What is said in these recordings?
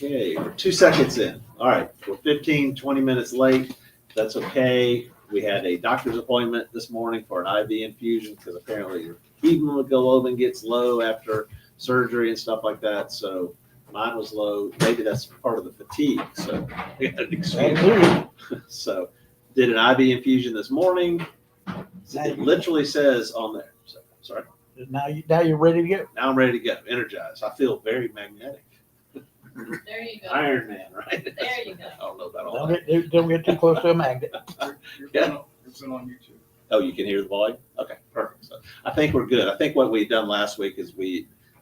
Okay, we're 2 seconds in. All right, we're 15, 20 minutes late. That's okay. We had a doctor's appointment this morning for an IV infusion because apparently your hemoglobin gets low after surgery and stuff like that. So mine was low. Maybe that's part of the fatigue. So we had an excuse. So did an IV infusion this morning. It literally says on there. So, sorry. Now you're ready to go. Now I'm ready to go. Energized. I feel very magnetic. There you go. Iron Man, right? There you go. I don't know about all that. Don't get too close to a magnet. Yeah. It's on YouTube. Oh, you can hear the volume? Okay, perfect. So I think we're good. I think what we done last week is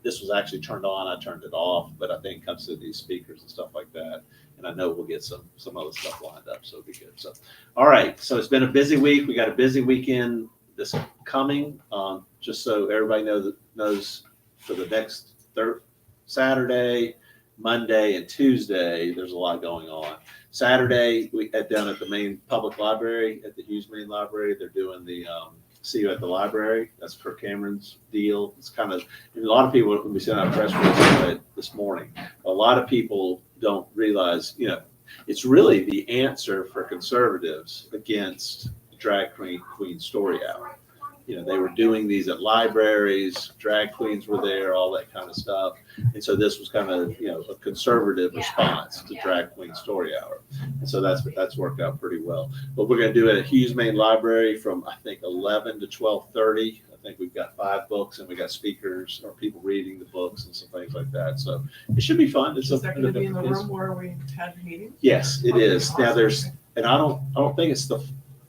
this was actually turned on. I turned it off, but I think it comes to these speakers and stuff like that. And I know we'll get some other stuff lined up, so it'll be good. So, all right. So it's been a busy week. We got a busy weekend this coming. Just so everybody knows for the next Saturday, Monday, and Tuesday, there's a lot going on. Saturday, we head down at the main public library, at the Hughes Main Library. They're doing the See You at the Library. That's Kirk Cameron's deal. It's kind of, a lot of people, when we sent out a press release this morning, a lot of people don't realize, it's really the answer for conservatives against drag queen story hour. They were doing these at libraries, drag queens were there, all that kind of stuff. And so this was kind of, a conservative response to drag queen story hour. And so that's worked out pretty well. But we're going to do it at Hughes Main Library from, I think, 11 to 12:30. I think we've got 5 books and we got speakers or people reading the books and some things like that. So it should be fun. Is that going to be in the room where we had meetings? Yes, it is. Now and I don't think it's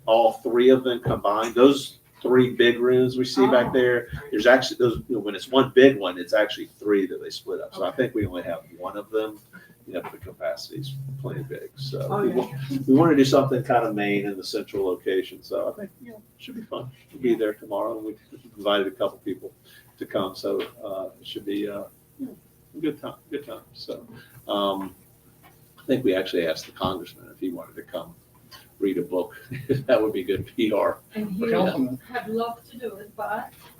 all 3 of them combined. Those 3 big rooms we see back there. There's actually those, when it's one big one, it's actually 3 that they split up. So I think we only have 1 of them, but the capacity's plenty big. So we want to do something kind of main in the central location. So I think, it should be fun. We'll be there tomorrow. We invited a couple people to come. So it should be a good time. So I think we actually asked the congressman if he wanted to come read a book. That would be good PR. And he would have loved to do it,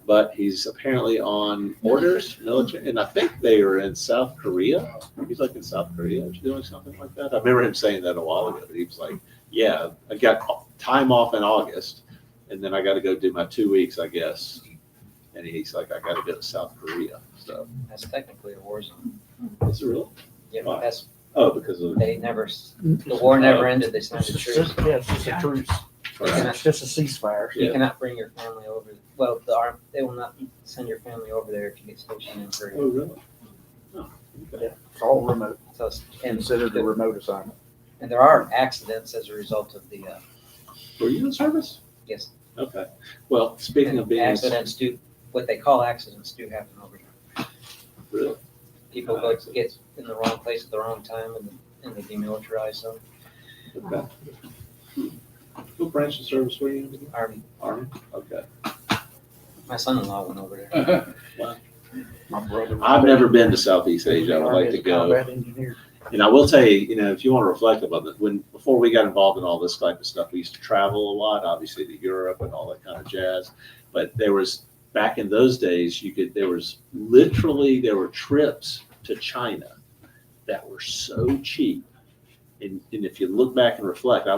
but he's apparently on orders, military, and I think they are in South Korea. He's like in South Korea doing something like that. I remember him saying that a while ago. He was like, "Yeah, I got time off in August, and then I got to go do my 2 weeks, I guess." And he's like, "I got to go to South Korea." So that's technically a war zone. Is it real? Yeah, Wow. that's because of the war never ended. They signed a truce. Yeah, it's just a truce. It's just a ceasefire. You cannot bring your family over. Well, they will not send your family over there if you get stationed in Korea. Oh, really? Oh, okay. Yeah, it's all remote. So it's Considered a remote assignment. And there are accidents as a result of the. Were you in service? Yes. Okay. Well, speaking of being accidents, what they call accidents do happen over here. Really? People get in the wrong place at the wrong time in the demilitarized zone. Okay. What branch of service were you in? Army. Okay. My son-in-law went over there. Wow. My brother. I've never been to Southeast Asia. I would like to go. Combat engineer. And I will tell you, if you want to reflect about it, before we got involved in all this type of stuff, we used to travel a lot, obviously to Europe and all that kind of jazz. But back in those days, there were trips to China that were so cheap. And if you look back and reflect, I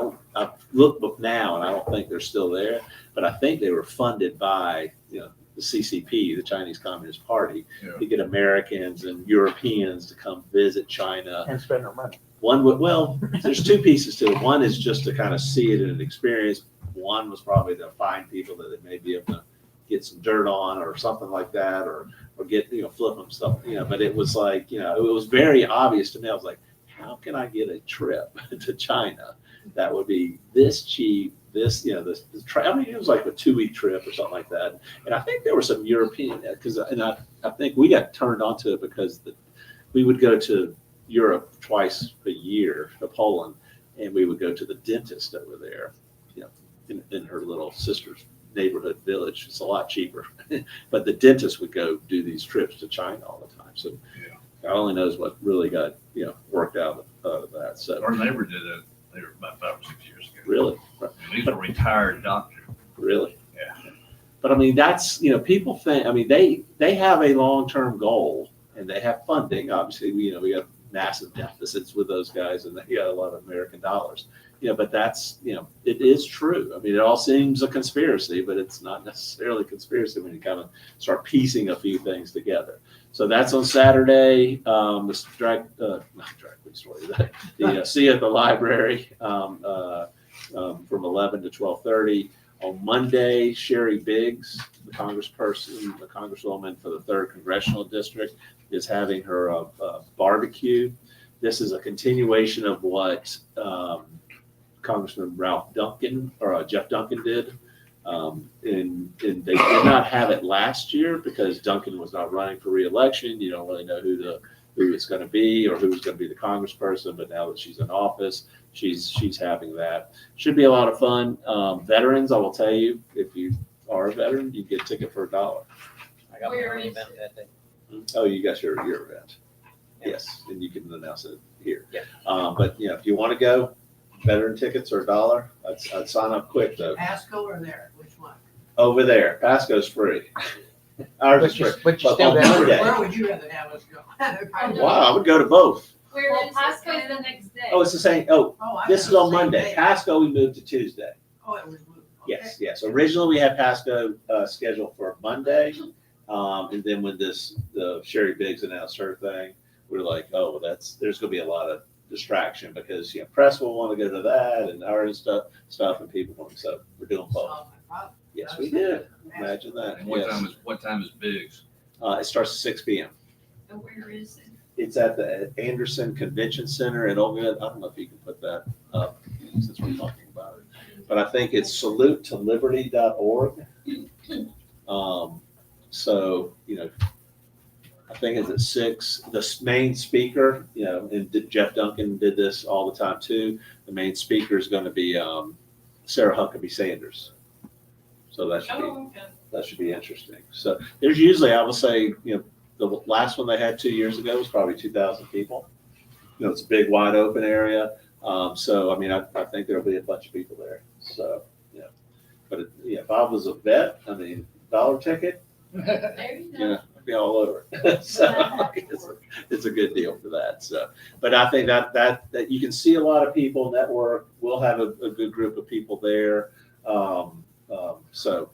look now and I don't think they're still there, but I think they were funded by, the CCP, the Chinese Communist Party, to get Americans and Europeans to come visit China. And spend their money. There's 2 pieces to it. One is just to kind of see it and experience. One was probably to find people that they may be able to get some dirt on or something like that, or get, flip them stuff, but it was like, it was very obvious to me. I was like, how can I get a trip to China that would be this cheap? It was like a 2-week trip or something like that. And I think there were some European, I think we got turned onto it because we would go to Europe twice a year to Poland, and we would go to the dentist over there, in her little sister's neighborhood village. It's a lot cheaper, but the dentist would go do these trips to China all the time. So God only knows what really got worked out of that. So Our neighbor did it. They were about 5 or 6 years ago. really, And he's a retired doctor. really, Yeah. But that's people think. They have a long-term goal and they have funding. Obviously, we got massive deficits with those guys, and they got a lot of American dollars. But that's, it is true. I mean, it all seems a conspiracy, but it's not necessarily a conspiracy when you kind of start piecing a few things together. So that's on Saturday. The see you at the library from 11 to 12:30. On Monday, Sherry Biggs, the congresswoman for the 3rd Congressional District, is having her barbecue. This is a continuation of what Congressman Jeff Duncan did. And they did not have it last year because Duncan was not running for re-election. You don't really know who it's going to be or who's going to be the congressperson, but now that she's in office, she's having that. Should be a lot of fun. Veterans, I will tell you, if you are a veteran, you get a ticket for $1. I got my Where own is event that day. Oh, you got your event. Yeah. Yes, and you can announce it here. Yeah. But if you want to go, veteran tickets are $1. I'd sign up quick though. Pasco or there, which one? Over there, Pasco's free. Ours is free. But you But still on got Monday- Where would you rather have us go? Wow, I would go to both. Where Well, is Pasco it? is the next day. Oh, it's the same. Oh, Oh, I this is thought on same Monday. day. Pasco, we moved to Tuesday. Oh, it was moved. Yes, yes. Originally, we had Pasco scheduled for Monday. And then when the Sherry Biggs announced her thing, we were like, oh, well, there's going to be a lot of distraction because, press will want to go to that and our stuff and people want to. So we're doing both. So, my father- Yes, we did. Imagine that. And Yes. what time is Biggs? It starts at 6 p.m. And where is it? It's at the Anderson Convention Center in Oakland. I don't know if you can put that up since we're talking about it, but I think it's salutetoLiberty.org. So, I think it's at 6. The main speaker, and Jeff Duncan did this all the time too. The main speaker is going to be Sarah Huckabee Sanders. So that should be interesting. So there's usually, I would say, the last one they had 2 years ago was probably 2,000 people. It's a big, wide open area. So, I mean, I think there'll be a bunch of people there. So, but if I was a vet, I mean, $1 ticket, There you go. I'd be all over it. So it's a good deal for that. So, but I think that you can see a lot of people network. We'll have a good group of people there. So,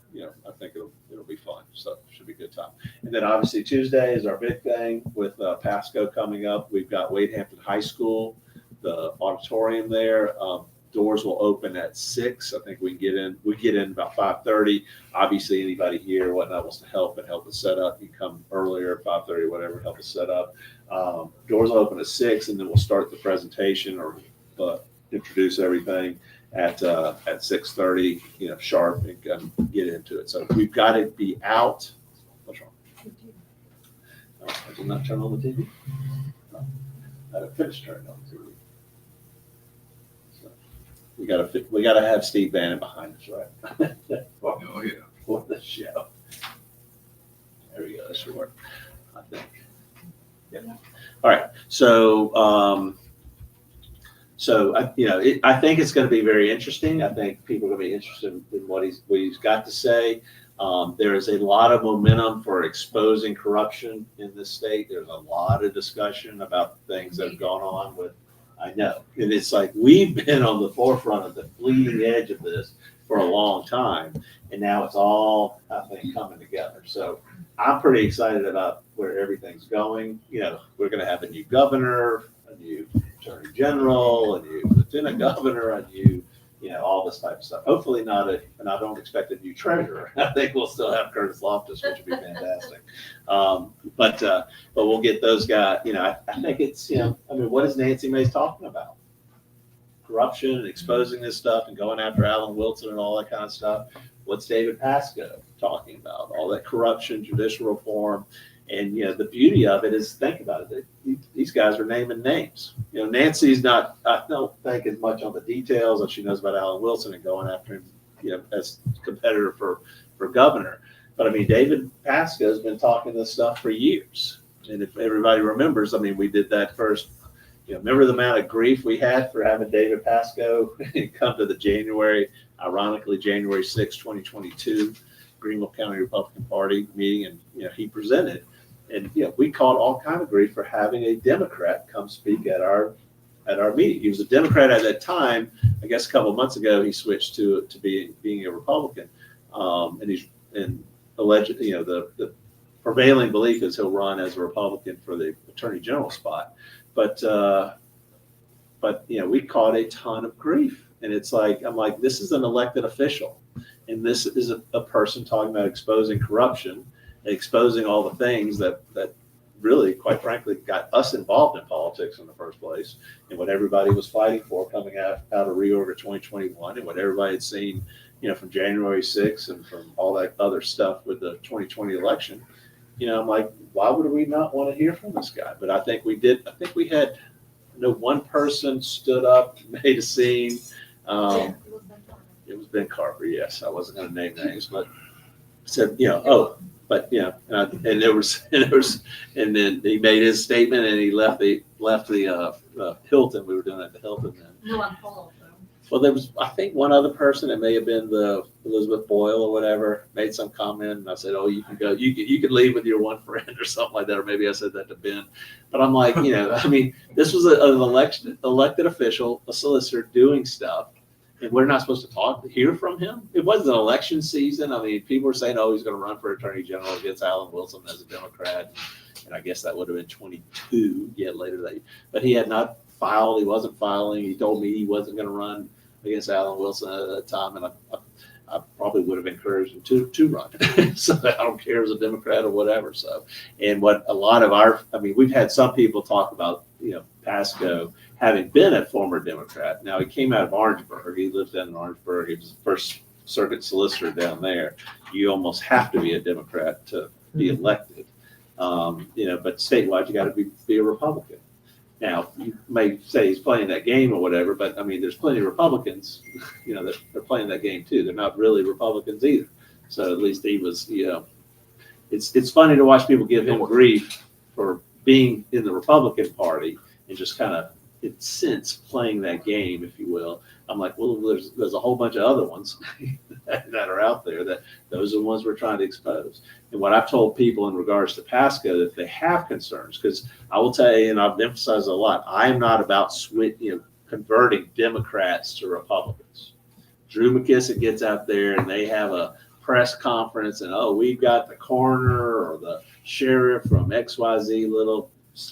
I think it'll be fun. So it should be a good time. And then obviously Tuesday is our big thing with Pasco coming up. We've got Wade Hampton High School, the auditorium there. Doors will open at 6. I think we get in about 5:30. Obviously anybody here, whatnot, wants to help us set up. You come earlier, 5:30, whatever, help us set up. Doors will open at 6 and then we'll start the presentation or introduce everything at 6:30, sharp, and get into it. So we've got to be out. What's wrong? I did not turn on the TV. No. I finished turning on the TV. So we gotta have Steve Bannon behind us, right? Oh, yeah. For the show. There we go. That should work, I think. Yeah. All right. So, I think it's going to be very interesting. I think people are going to be interested in what he's got to say. There is a lot of momentum for exposing corruption in this state. There's a lot of discussion about things that have gone on with, I know, and it's like we've been on the forefront of the bleeding edge of this for a long time, and now it's all, I think, coming together. So I'm pretty excited about where everything's going. We're going to have a new governor, a new attorney general, a new lieutenant governor, a new, all this type of stuff. Hopefully not and I don't expect a new treasurer. I think we'll still have Curtis Loftus, which would be fantastic. But we'll get those guys, I think it's, what is Nancy Mace talking about? Corruption and exposing this stuff and going after Alan Wilson and all that kind of stuff. What's David Pasco talking about? All that corruption, judicial reform. And, the beauty of it is, think about it. These guys are naming names. Nancy's not, I don't think, as much on the details as she knows about Alan Wilson and going after him, as competitor for governor. But, I mean, David Pasco has been talking this stuff for years. And if everybody remembers, we did that first. Remember the amount of grief we had for having David Pasco come to the January 6, 2022, Greenville County Republican Party meeting. And, he presented. And, we caught all kind of grief for having a Democrat come speak at our meeting. He was a Democrat at that time. I guess a couple of months ago, he switched to being a Republican. And alleged, the prevailing belief is he'll run as a Republican for the Attorney General spot. But we caught a ton of grief. And it's like, I'm like, this is an elected official. And this is a person talking about exposing corruption, and exposing all the things that really, quite frankly, got us involved in politics in the first place, and what everybody was fighting for coming out of reorg of 2021, and what everybody had seen, from January 6th and from all that other stuff with the 2020 election. I'm like, why would we not want to hear from this guy? But I think we did. I think we had, one person stood up, made a scene. It was Ben Carver. Yes, I wasn't going to name names, but said, and then he made his statement, and he left the Hilton. We were doing it at the Hilton then. No, I'm Paul, though. Well, there was, I think, one other person. It may have been the Elizabeth Boyle or whatever. Made some comment, and I said, "Oh, you can go. You can leave with your one friend or something like that." Or maybe I said that to Ben. But I'm like, this was an elected official, a solicitor doing stuff. And we're not supposed to hear from him. It wasn't an election season. People were saying, "Oh, he's going to run for Attorney General against Alan Wilson as a Democrat." And I guess that would have been 22, later that year. But he had not filed. He wasn't filing. He told me he wasn't going to run against Alan Wilson at that time. And I probably would have encouraged him to run. So I don't care as a Democrat or whatever. So, and what a lot of we've had some people talk about, Pasco having been a former Democrat. Now, he came out of Orangeburg. He lived down in Orangeburg. He was the first circuit solicitor down there. You almost have to be a Democrat to be elected. But statewide, you got to be a Republican. Now, you may say he's playing that game or whatever, but there's plenty of Republicans, that they're playing that game too. They're not really Republicans either. So at least he was, it's funny to watch people give him grief for being in the Republican Party and just kind of, in a sense, playing that game, if you will. I'm like, well, there's a whole bunch of other ones that are out there that those are the ones we're trying to expose. And what I've told people in regards to Pasco, that if they have concerns, because I will tell you, and I've emphasized a lot, I am not about converting Democrats to Republicans. Drew McKissick gets out there and they have a press conference and, oh, we've got the coroner or the sheriff from XYZ little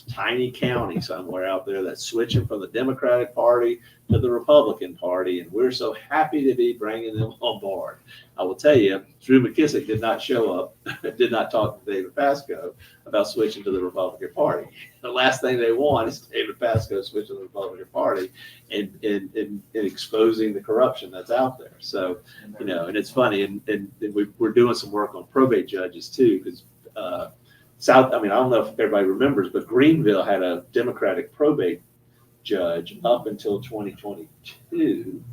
tiny county somewhere out there that's switching from the Democratic Party to the Republican Party, and we're so happy to be bringing them on board. I will tell you, Drew McKissick did not show up, did not talk to David Pasco about switching to the Republican Party. The last thing they want is David Pasco switching to the Republican Party and exposing the corruption that's out there. So, and it's funny, and we're doing some work on probate judges too, because I don't know if everybody remembers, but Greenville had a Democratic probate judge up until 2022.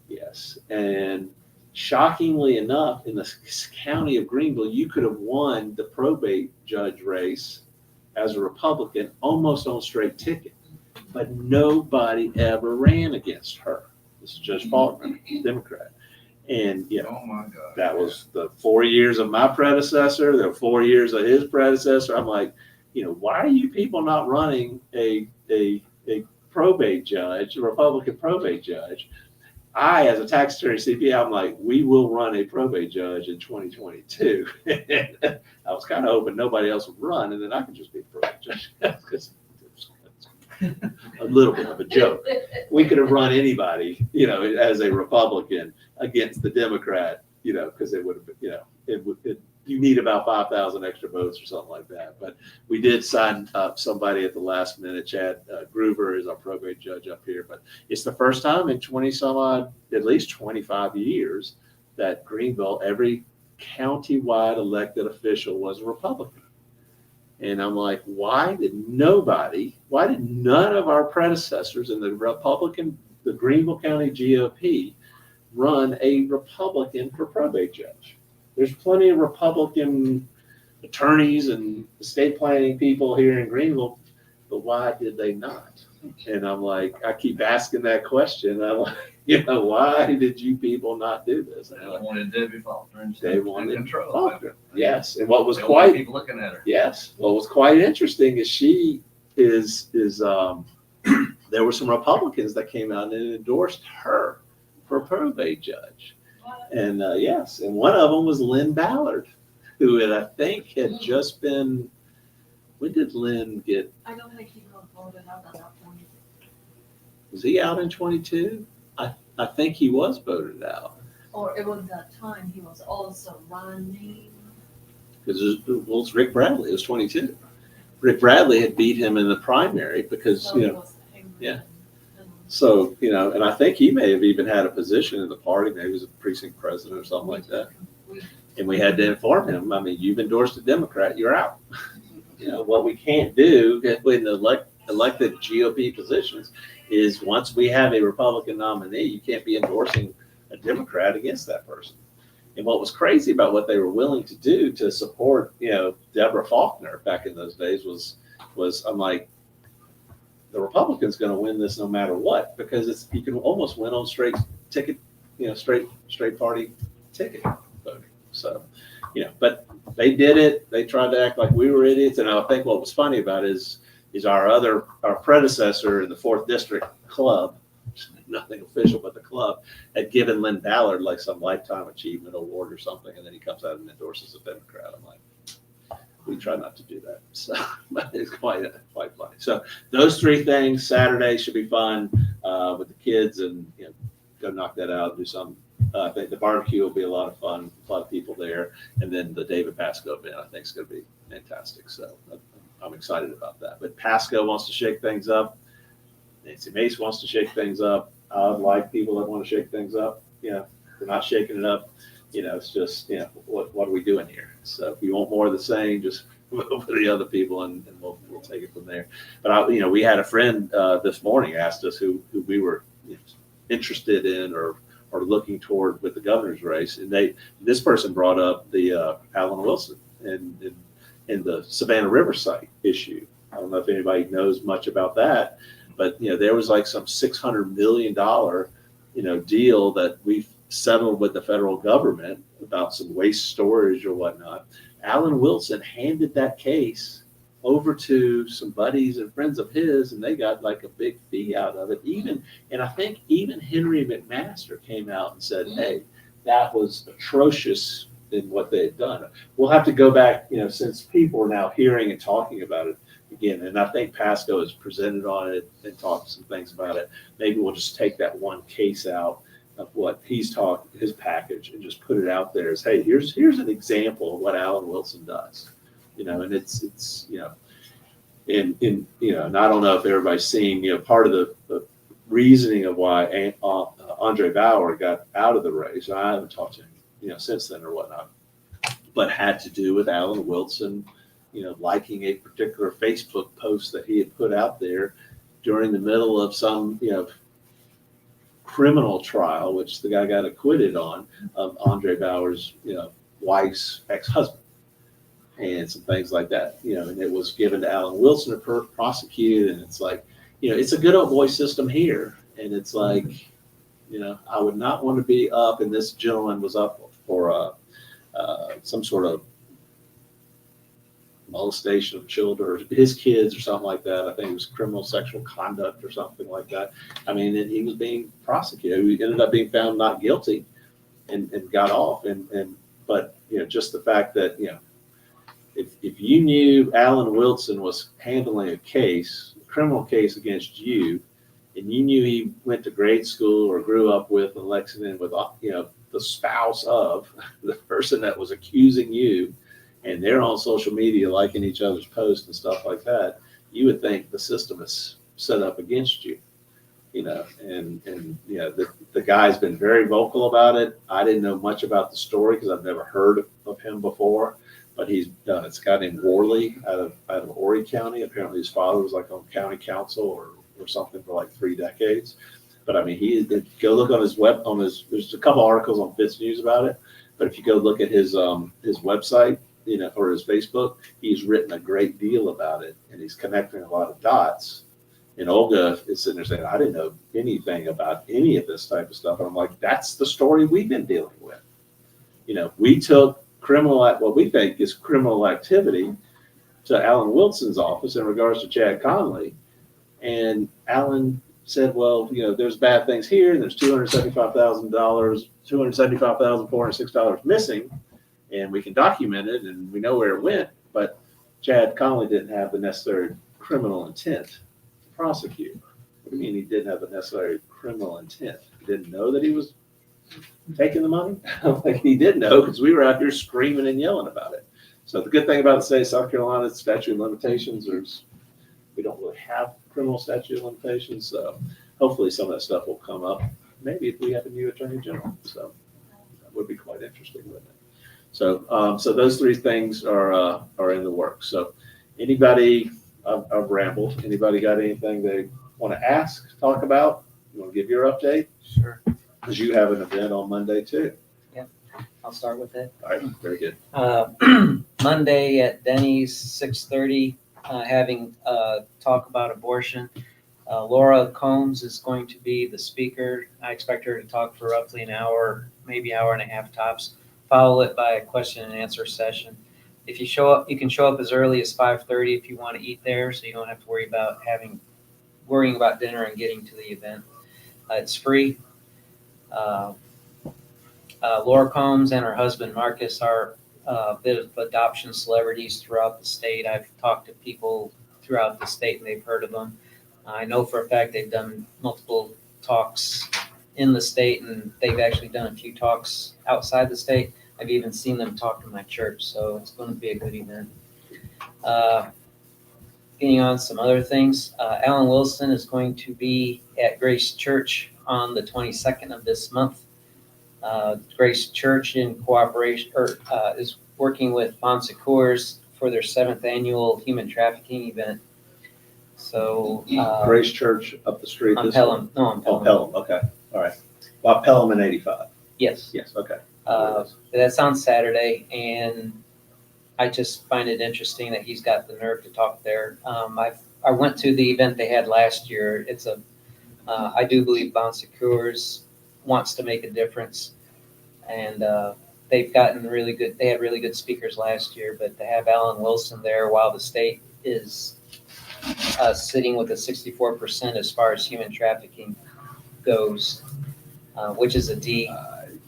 Yes. And shockingly enough, in the county of Greenville, you could have won the probate judge race as a Republican almost on straight ticket, but nobody ever ran against her. This is Judge Faulkner, Democrat. And, Oh my God. that was the 4 years of my predecessor, the 4 years of his predecessor. I'm like, why are you people not running a probate judge, a Republican probate judge? I, as a tax attorney CPA, I'm like, we will run a probate judge in 2022. I was kind of hoping nobody else would run, and then I could just be a probate judge. Because a little bit of a joke. We could have run anybody, as a Republican against the Democrat, because it would have, you need about 5,000 extra votes or something like that. But we did sign up somebody at the last minute. Chad Groover is our probate judge up here. But it's the first time in 20 some odd, at least 25 years, that Greenville, every county-wide elected official was a Republican. And I'm like, why did none of our predecessors in the Greenville County GOP run a Republican for probate judge? There's plenty of Republican attorneys and estate planning people here in Greenville, but why did they not? And I'm like, I keep asking that question. I'm like, You know, why did you people not do this? They wanted Debbie Faulkner in They wanted control. Faulkner. Yes, and what was They don't want quite people looking at her. yes, what was quite interesting is she is there were some Republicans that came out and endorsed her for probate judge, and yes, and one of them was Lynn Ballard, who I think had just been. When did Lynn get? I don't think he was voted out at that point. Was he out in 22? I think he was voted out. Or it was that time he was also running. Because it was Rick Bradley. It was 22. Rick Bradley had beat him in the primary because, So you it know, was him yeah. and- so, you know, and I think he may have even had a position in the party. Maybe he was a precinct president or something like that. And we had to inform him, I mean, you've endorsed a Democrat, you're out. You know, what we can't do in the elected GOP positions is once we have a Republican nominee, you can't be endorsing a Democrat against that person. And what was crazy about what they were willing to do to support, you know, Deborah Faulkner back in those days was I'm like, the Republican's going to win this no matter what, because you can almost win on straight ticket, you know, straight party ticket voting. So, you know, but they did it. They tried to act like we were idiots. And I think what was funny about it is our predecessor in the 4th District club, nothing official, but the club had given Lynn Ballard like some lifetime achievement award or something. And then he comes out and endorses a Democrat. I'm like, we try not to do that. So but it's quite funny. So those 3 things, Saturday should be fun with the kids, and, you know, go knock that out, do some. I think the barbecue will be a lot of fun, a lot of people there. And then the David Pasco event, I think, is going to be fantastic. So I'm excited about that. But Pasco wants to shake things up. Nancy Mace wants to shake things up. I like people that want to shake things up. You know, they're not shaking it up. You know, it's just, you know, what are we doing here? So if you want more of the same, just vote for the other people, and we'll take it from there. But you know, we had a friend this morning asked us who we were, you know, interested in or looking toward with the governor's race, and this person brought up the Alan Wilson and the Savannah River site issue. I don't know if anybody knows much about that, but, you know, there was like some $600 million, you know, deal that we've settled with the federal government about some waste storage or whatnot. Alan Wilson handed that case over to some buddies and friends of his, and they got like a big fee out of it. And I think even Henry McMaster came out and said, hey, that was atrocious in what they had done. We'll have to go back, you know, since people are now hearing and talking about it again. And I think Pasco has presented on it and talked some things about it. Maybe we'll just take that one case out of what he's talked, his package, and just put it out there as, hey, here's an example of what Alan Wilson does. You know, and it's you know, in you know, and I don't know if everybody's seen, you know, part of the reasoning of why Andre Bauer got out of the race. I haven't talked to him, you know, since then or whatnot, but had to do with Alan Wilson, you know, liking a particular Facebook post that he had put out there during the middle of some, you know, criminal trial, which the guy got acquitted on, of Andre Bauer's, you know, wife's ex-husband, and some things like that, you know, and it was given to Alan Wilson to prosecute. And it's like, you know, it's a good old boy system here. And it's like, you know, I would not want to be up, and this gentleman was up for some sort of molestation of children, or his kids or something like that. I think it was criminal sexual conduct or something like that. I mean, and he was being prosecuted. He ended up being found not guilty and got off. But, you know, just the fact that, you know, if you knew Alan Wilson was handling a criminal case against you, and you knew he went to grade school or grew up with in Lexington with, you know, the spouse of the person that was accusing you, and they're on social media liking each other's posts and stuff like that, you would think the system is set up against you, you know. And you know, the guy's been very vocal about it. I didn't know much about the story because I've never heard of him before, but he's done. It's a guy named Worley out of Horry County. Apparently his father was like on county council or something for like 3 decades. But I mean, go look on his there's a couple articles on Fitz News about it, but if you go look at his website, you know, or his Facebook, he's written a great deal about it, and he's connecting a lot of dots. And Olga is sitting there saying, I didn't know anything about any of this type of stuff. And I'm like, that's the story we've been dealing with. You know, we took what we think is criminal activity to Alan Wilson's office in regards to Chad Conley. And Alan said, well, you know, there's bad things here, and there's $275,406 missing, and we can document it, and we know where it went. But Chad Conley didn't have the necessary criminal intent to prosecute. What do you mean he didn't have the necessary criminal intent? He didn't know that he was taking the money? Like, he did know, because we were out here screaming and yelling about it. So the good thing about the state of South Carolina, statute of limitations, we don't really have criminal statute of limitations. So hopefully some of that stuff will come up. Maybe if we have a new attorney general. So that would be quite interesting, wouldn't it? So, so those three things are in the works. So anybody, I've rambled. Anybody got anything they want to ask, talk about? You want to give your update? Sure. Because you have an event on Monday too. I'll start with it. All right, very good. Monday at Denny's, 6:30, having talk about abortion. Laura Combs is going to be the speaker. I expect her to talk for roughly an hour, maybe hour and a half tops. Follow it by a question and answer session. If you show up, you can show up as early as 5:30 if you want to eat there, so you don't have to worry about worrying about dinner and getting to the event. It's free. Laura Combs and her husband Marcus are a bit of adoption celebrities throughout the state. I've talked to people throughout the state and they've heard of them. I know for a fact they've done multiple talks in the state, and they've actually done a few talks outside the state. I've even seen them talk to my church, so it's going to be a good event. Getting on some other things, Alan Wilson is going to be at Grace Church on the 22nd of this month. Grace Church in cooperation is working with MAGA for their 7th annual human trafficking event. So Grace Church up the street. on Pelham. No, on Oh, Pelham. Pelham. Okay. All right. Well, Pelham and 85. Yes. Yes. Okay. That's on Saturday, and I just find it interesting that he's got the nerve to talk there. I went to the event they had last year. It's I do believe Bon Secours wants to make a difference, and they've gotten really good. They had really good speakers last year, but to have Alan Wilson there while the state is sitting with a 64% as far as human trafficking goes, which is a D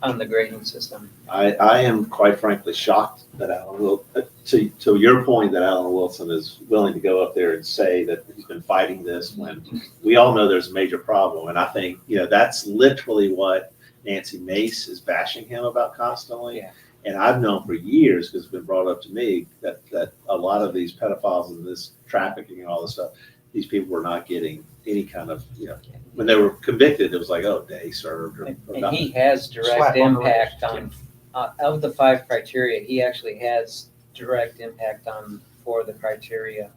on the grading system. I am quite frankly shocked that Alan will, to your point, that Alan Wilson is willing to go up there and say that he's been fighting this when we all know there's a major problem. And I think, you know, that's literally what Nancy Mace is bashing him about constantly. Yeah. And I've known for years, because it's been brought up to me, that a lot of these pedophiles and this trafficking and all this stuff, these people were not getting any kind of, you know, when they were convicted, it was like, oh, day served. Or And nothing. he has direct Slap on the impact wrist. on, of the 5 criteria, he actually has direct impact on 4 of the criteria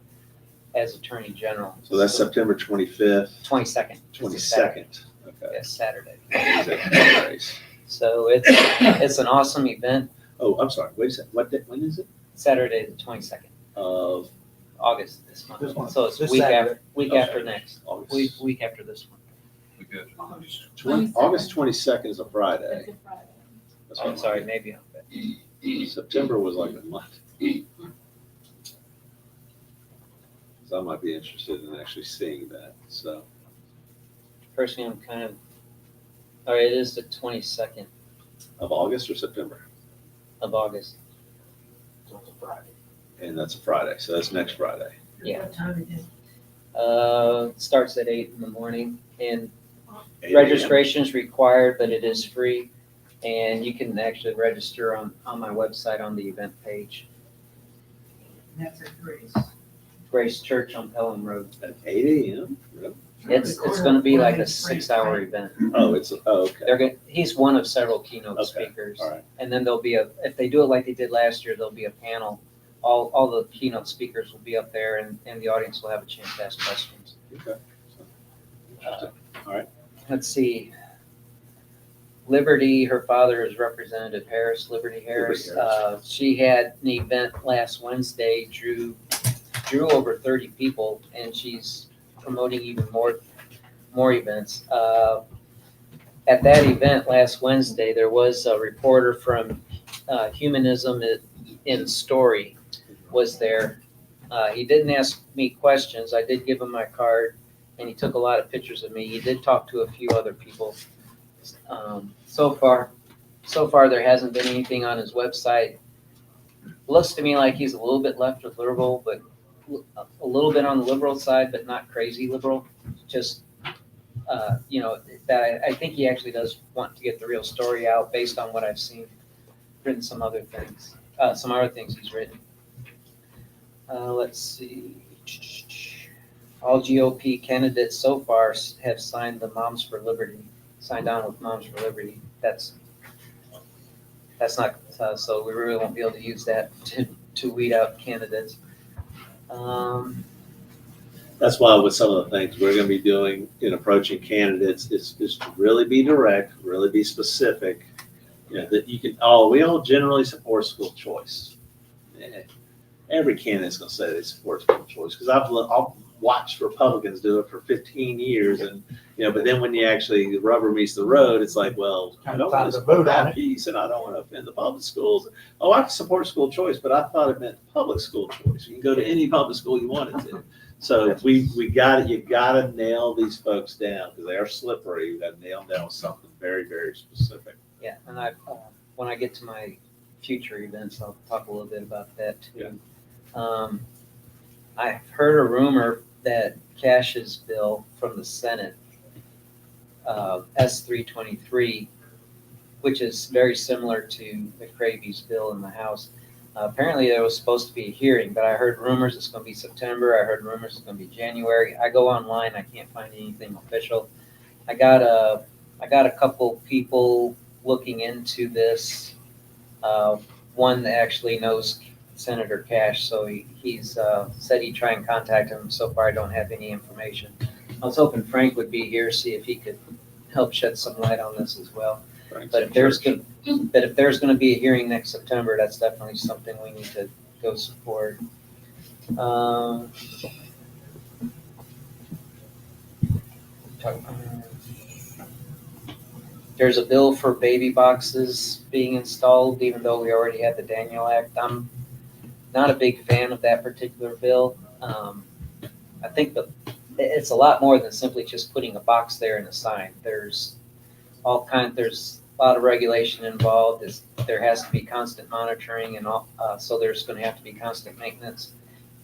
as Attorney General. So that's September 25th, 22nd. 22nd. Okay. Yes, Saturday. Grace. So it's an awesome event. Oh, I'm sorry. Wait a second. What day, when is it? Saturday, the 22nd Of August this month. This month. So it's This week Saturday. after, week Okay. after next, August. week after this one. We good. August 22nd is a Friday. Good Friday. That's Oh, what I'm sorry, maybe I'm September was like a month. So I might be interested in actually seeing that. So personally, I'm kind of, all right, it is the 22nd of August or September, of August. It's a Friday. and that's a Friday. So that's next Friday. Yeah. What time it is? It starts at 8 in the morning, and 8 a.m. registration is required, but it is free. And you can actually register on my website on the event page. That's at Grace. Grace Church on Pelham Road. At 8 a.m. Really? It's going to be like a 6-hour event. Oh, okay. He's one of several keynote Okay. speakers. All right. And then there'll be if they do it like they did last year, there'll be a panel. All the keynote speakers will be up there, and the audience will have a chance to ask questions. Okay. So, interesting. Let's see. Liberty, her father is Representative Harris, Liberty Harris. Harris. She had an event last Wednesday, drew over 30 people, and she's promoting even more events. At that event last Wednesday, there was a reporter from Humanism in Story was there. He didn't ask me questions. I did give him my card, and he took a lot of pictures of me. He did talk to a few other people. So far, there hasn't been anything on his website. Looks to me like he's a little bit left of liberal, but a little bit on the liberal side, but not crazy liberal. Just, that I think he actually does want to get the real story out based on what I've seen. Written some other things he's written. Let's see. All GOP candidates so far have signed on with Moms for Liberty. That's not, so we really won't be able to use that to weed out candidates. That's why with some of the things we're going to be doing in approaching candidates is to really be direct, really be specific. That you can, we all generally support school choice. Every candidate's going to say they support school choice because I've watched Republicans do it for 15 years, and but then when the rubber meets the road, it's like, well, I don't want to support that piece, and I don't want to offend the public schools. Oh, I can support school choice, but I thought it meant public school choice. You can go to any public school you wanted to. So you got to nail these folks down because they are slippery. You got to nail them down with something very, very specific. Yeah, and when I get to my future events, I'll talk a little bit about that too. Yeah. I've heard a rumor that Cash's bill from the Senate, S323, which is very similar to McCravy's bill in the House. Apparently there was supposed to be a hearing, but I heard rumors it's going to be September. I heard rumors it's going to be January. I go online, I can't find anything official. I got a couple people looking into this. One that actually knows Senator Cash, so he's said he'd try and contact him. So far, I don't have any information. I was hoping Frank would be here, see if he could help shed some light on this as well. But if there's going to be a hearing next September, that's definitely something we need to go support. There's a bill for baby boxes being installed, even though we already had the Daniel Act. I'm not a big fan of that particular bill. I think it's a lot more than simply just putting a box there and a sign. There's a lot of regulation involved. There has to be constant monitoring, and so there's going to have to be constant maintenance,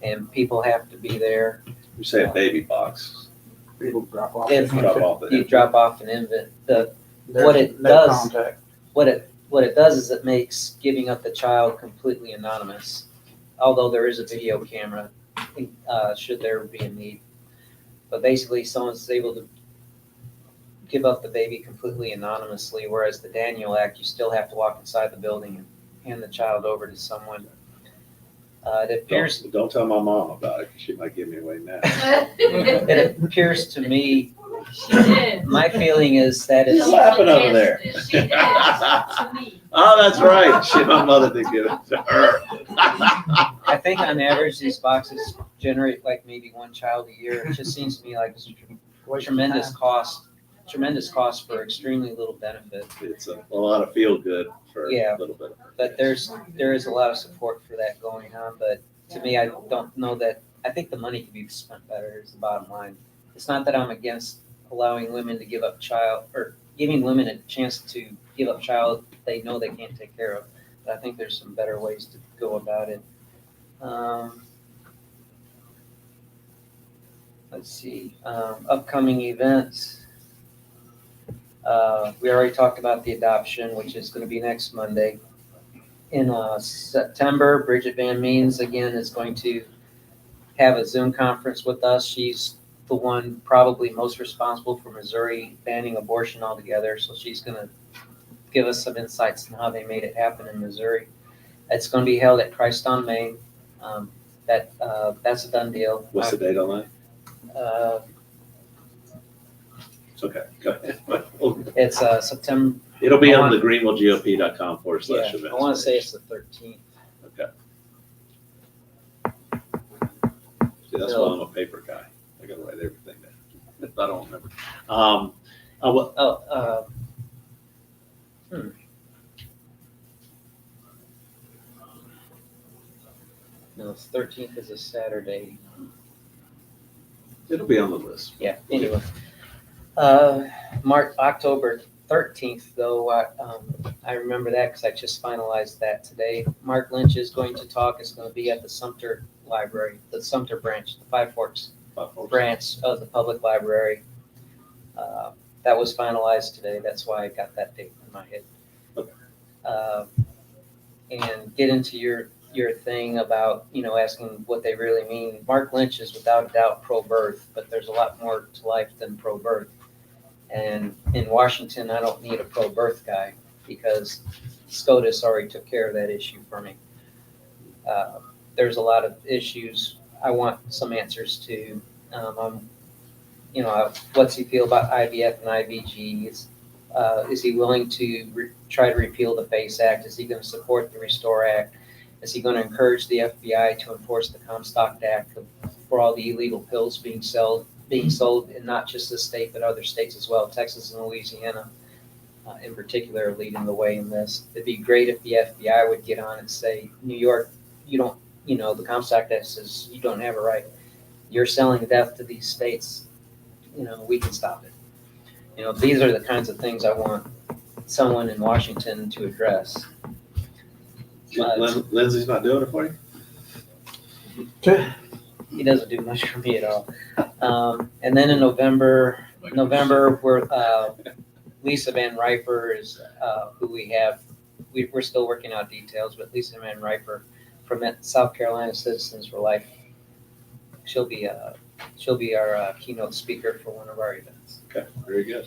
and people have to be there. You say a baby box. People drop off. If you drop off an infant, what it does is it makes giving up the child completely anonymous, although there is a video camera should there be a need. But basically, someone's able to give up the baby completely anonymously, whereas the Daniel Act, you still have to walk inside the building and hand the child over to someone. It appears. Don't tell my mom about it because she might give me away now. It appears to me. She did. My feeling is that She's it's. laughing over there. She did, to me. Oh, that's right. My mother did give it to her. I think on average, these boxes generate like maybe one child a year. It just seems to me like it's a tremendous cost for extremely little benefit. It's a lot of feel good for a little bit. But there is a lot of support for that going on. But to me, I don't know that. I think the money can be spent better. Is the bottom line. It's not that I'm against allowing women to give up child or giving women a chance to give up child they know they can't take care of. But I think there's some better ways to go about it. Let's see. Upcoming events. We already talked about the adoption, which is going to be next Monday. In September, Bridget Van Means, again, is going to have a Zoom conference with us. She's the one probably most responsible for Missouri banning abortion altogether. So she's going to give us some insights on how they made it happen in Missouri. It's going to be held at Christ on Main. That's a done deal. What's the date on that? It's okay. Go ahead. It's September. It'll be on the greenvillegop.com/events. I want to say it's the 13th. Okay. See, that's why I'm a paper guy. I gotta write everything down. I don't remember. I will, No, it's 13th is a Saturday. it'll be on the list. Yeah, anyway. October 13th, though, I remember that because I just finalized that today. Mark Lynch is going to talk. It's going to be at the Sumter Library, the Sumter branch, the Five Forks branch of the public library. That was finalized today. That's why I got that date in my head. Okay. And get into your thing about, asking what they really mean. Mark Lynch is without a doubt pro-birth, but there's a lot more to life than pro-birth. And in Washington, I don't need a pro-birth guy because SCOTUS already took care of that issue for me. There's a lot of issues I want some answers to. What's he feel about IVF and IVG? Is he willing to try to repeal the FACE Act? Is he going to support the Restore Act? Is he going to encourage the FBI to enforce the Comstock Act for all the illegal pills being sold in not just this state, but other states as well? Texas and Louisiana, in particular, are leading the way in this. It'd be great if the FBI would get on and say, New York, you don't, the Comstock Act says you don't have a right. You're selling death to these states. We can stop it. These are the kinds of things I want someone in Washington to address. Lindsay's not doing it for you? He doesn't do much for me at all. And then in November, we're Lisa Van Riper is who we have. We're still working out details, but Lisa Van Riper from South Carolina Citizens for Life. She'll be our keynote speaker for one of our events. Okay, very good.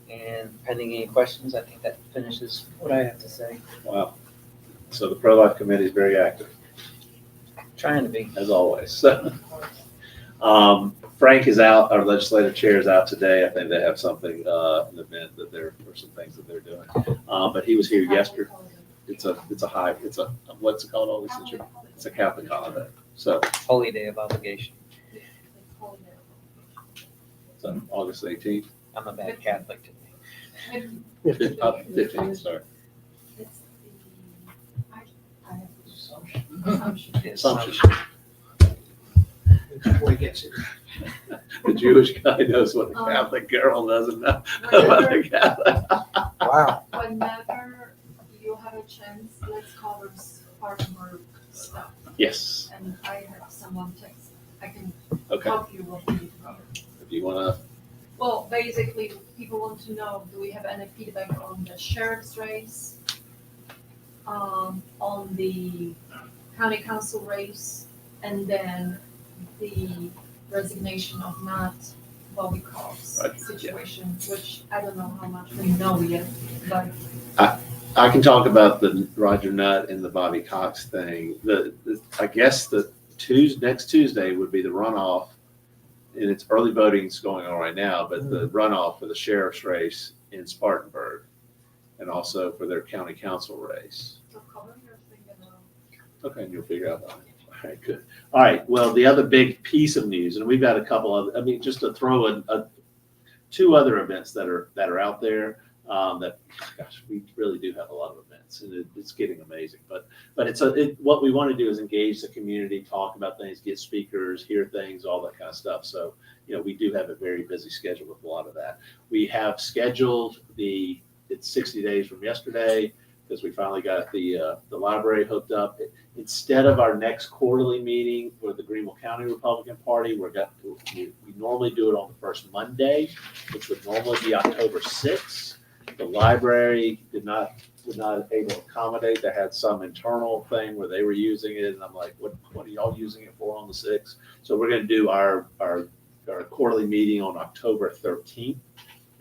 And pending any questions, I think that finishes what I have to say. Wow. So the pro-life committee is very active, Trying to be. as always. So, Frank is out, our legislative chair is out today. I think they have something, an event that or some things that they're doing. But he was here yesterday. It's a what's it called, all these things? It's a Catholic holiday. So, Holy Day of Obligation. so August 18th, I'm a bad Catholic today. 15th, sorry. It's the Assumption. Before he gets it. The Jewish guy knows what the Catholic girl doesn't know about the Catholic. Wow. Whenever you have a chance, let's cover farmer stuff. Yes. And I have someone text, I can Okay. help you what we need to cover. If you want Well, basically, people want to know, do we have any feedback on the sheriff's race? On the county council race, and then the resignation of Matt Bobby Cobb's Right, yeah. situation, which I don't know how much we know yet, but I can talk about the Roger Nutt and the Bobby Cox thing. I guess the next Tuesday would be the runoff, and it's early voting's going on right now, but the runoff for the sheriff's race in Spartanburg, and also for their county council race. I'll cover your thing and Okay, and you'll figure out that. All right, good. All right, well, the other big piece of news, and we've got a couple of, just to throw in two other events that are out there. That, gosh, we really do have a lot of events, and it's getting amazing. But what we want to do is engage the community, talk about things, get speakers, hear things, all that kind of stuff. So, we do have a very busy schedule with a lot of that. We have scheduled it's 60 days from yesterday, because we finally got the library hooked up. Instead of our next quarterly meeting with the Greenville County Republican Party, we normally do it on the first Monday, which would normally be October 6th. The library was not able to accommodate. They had some internal thing where they were using it, and I'm like, what are y'all using it for on the 6th? So we're going to do our quarterly meeting on October 13th.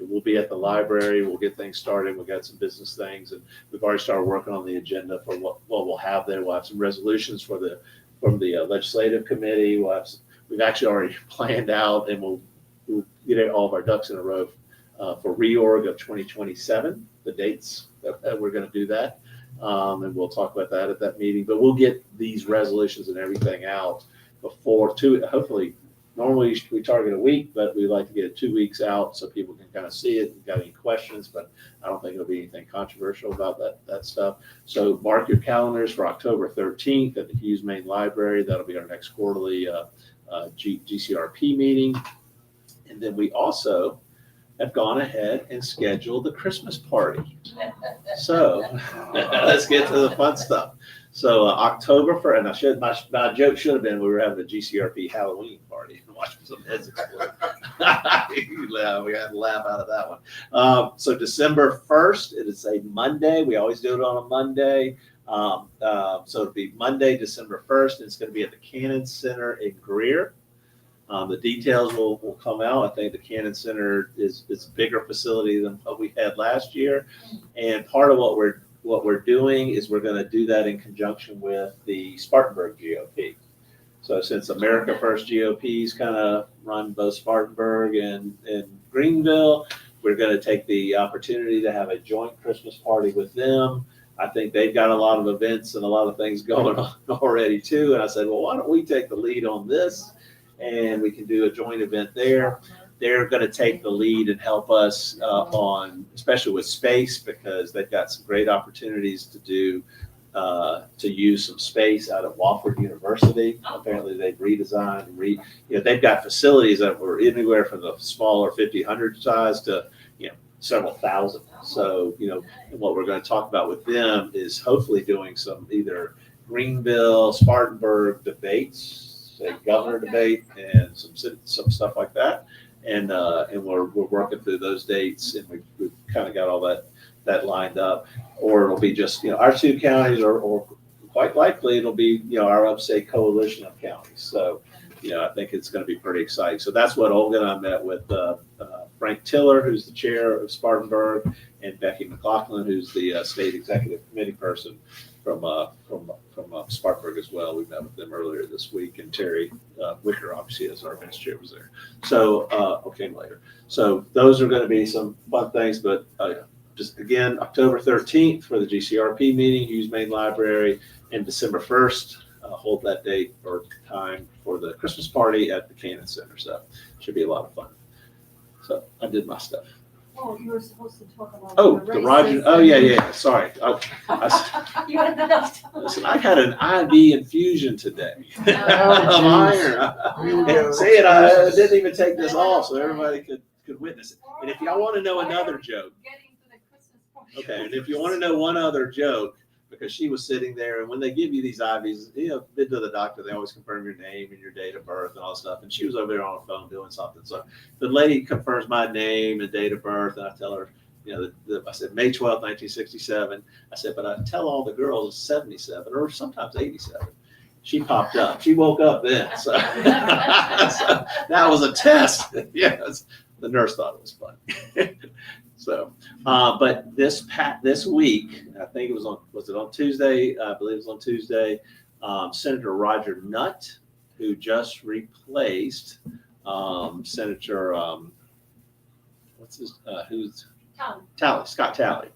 We'll be at the library. We'll get things started. We've got some business things, and we've already started working on the agenda for what we'll have there. We'll have some resolutions from the legislative committee. We've actually already planned out, and we'll get all of our ducks in a row for reorg of 2027, the dates that we're going to do that. And we'll talk about that at that meeting. But we'll get these resolutions and everything out hopefully normally we target a week, but we like to get it 2 weeks out so people can kind of see it. If you've got any questions, but I don't think it'll be anything controversial about that stuff. So mark your calendars for October 13th at the Hughes Main Library. That'll be our next quarterly GCRP meeting. And then we also have gone ahead and scheduled the Christmas party. So let's get to the fun stuff. So October 1st, and my joke should have been we were having a GCRP Halloween party and watching some heads explode. We had to laugh out of that one. So December 1st, it is a Monday. We always do it on a Monday. So it'll be Monday, December 1st. And it's going to be at the Cannon Center in Greer. The details will come out. I think the Cannon Center is a bigger facility than what we had last year. And part of what we're doing is we're going to do that in conjunction with the Spartanburg GOP. So since America First GOP's kind of run both Spartanburg and Greenville, we're going to take the opportunity to have a joint Christmas party with them. I think they've got a lot of events and a lot of things going on already too. And I said, well, why don't we take the lead on this? And we can do a joint event there. They're going to take the lead and help us on, especially with space, because they've got some great opportunities to use some space out of Wofford University. Apparently, they've redesigned and they've got facilities that were anywhere from the smaller 50, 100 size to several thousand. So what we're going to talk about with them is hopefully doing some either Greenville, Spartanburg debates. A governor debate and some stuff like that, and we're working through those dates, and we've kind of got all that lined up. Or it'll be just our two counties, or quite likely it'll be our upstate coalition of counties. So I think it's going to be pretty exciting. So that's what Olga and I met with Frank Tiller, who's the chair of Spartanburg, and Becky McLaughlin, who's the state executive committee person from Spartanburg as well. We met with them earlier this week, and Terry Wicker, obviously, as our vice chair, was there. So came later. So those are going to be some fun things. But just again, October 13th for the GCRP meeting, Hughes Main Library, and December 1st, hold that date or time for the Christmas party at the Cannon Center. So should be a lot of fun. So I did my stuff. Oh, you were supposed to talk about The Roger. Oh yeah. Sorry. You had enough time. Listen, I had an IV infusion today of iron. See it? I didn't even take this off, so everybody could witness it. And if y'all want to know another joke, okay. And if you want to know one other joke, because she was sitting there, and when they give you these IVs, been to the doctor, they always confirm your name and your date of birth and all that stuff. And she was over there on the phone doing something. So the lady confirms my name and date of birth, and I tell her, I said May 12th, 1967. I said, but I tell all the girls it's 77 or sometimes 87. She popped up. She woke up then. So, so that was a test. Yes, the nurse thought it was fun. So, but this week, I think it was on Tuesday? I believe it was on Tuesday. Senator Roger Nutt, who just replaced Senator, Scott Talley.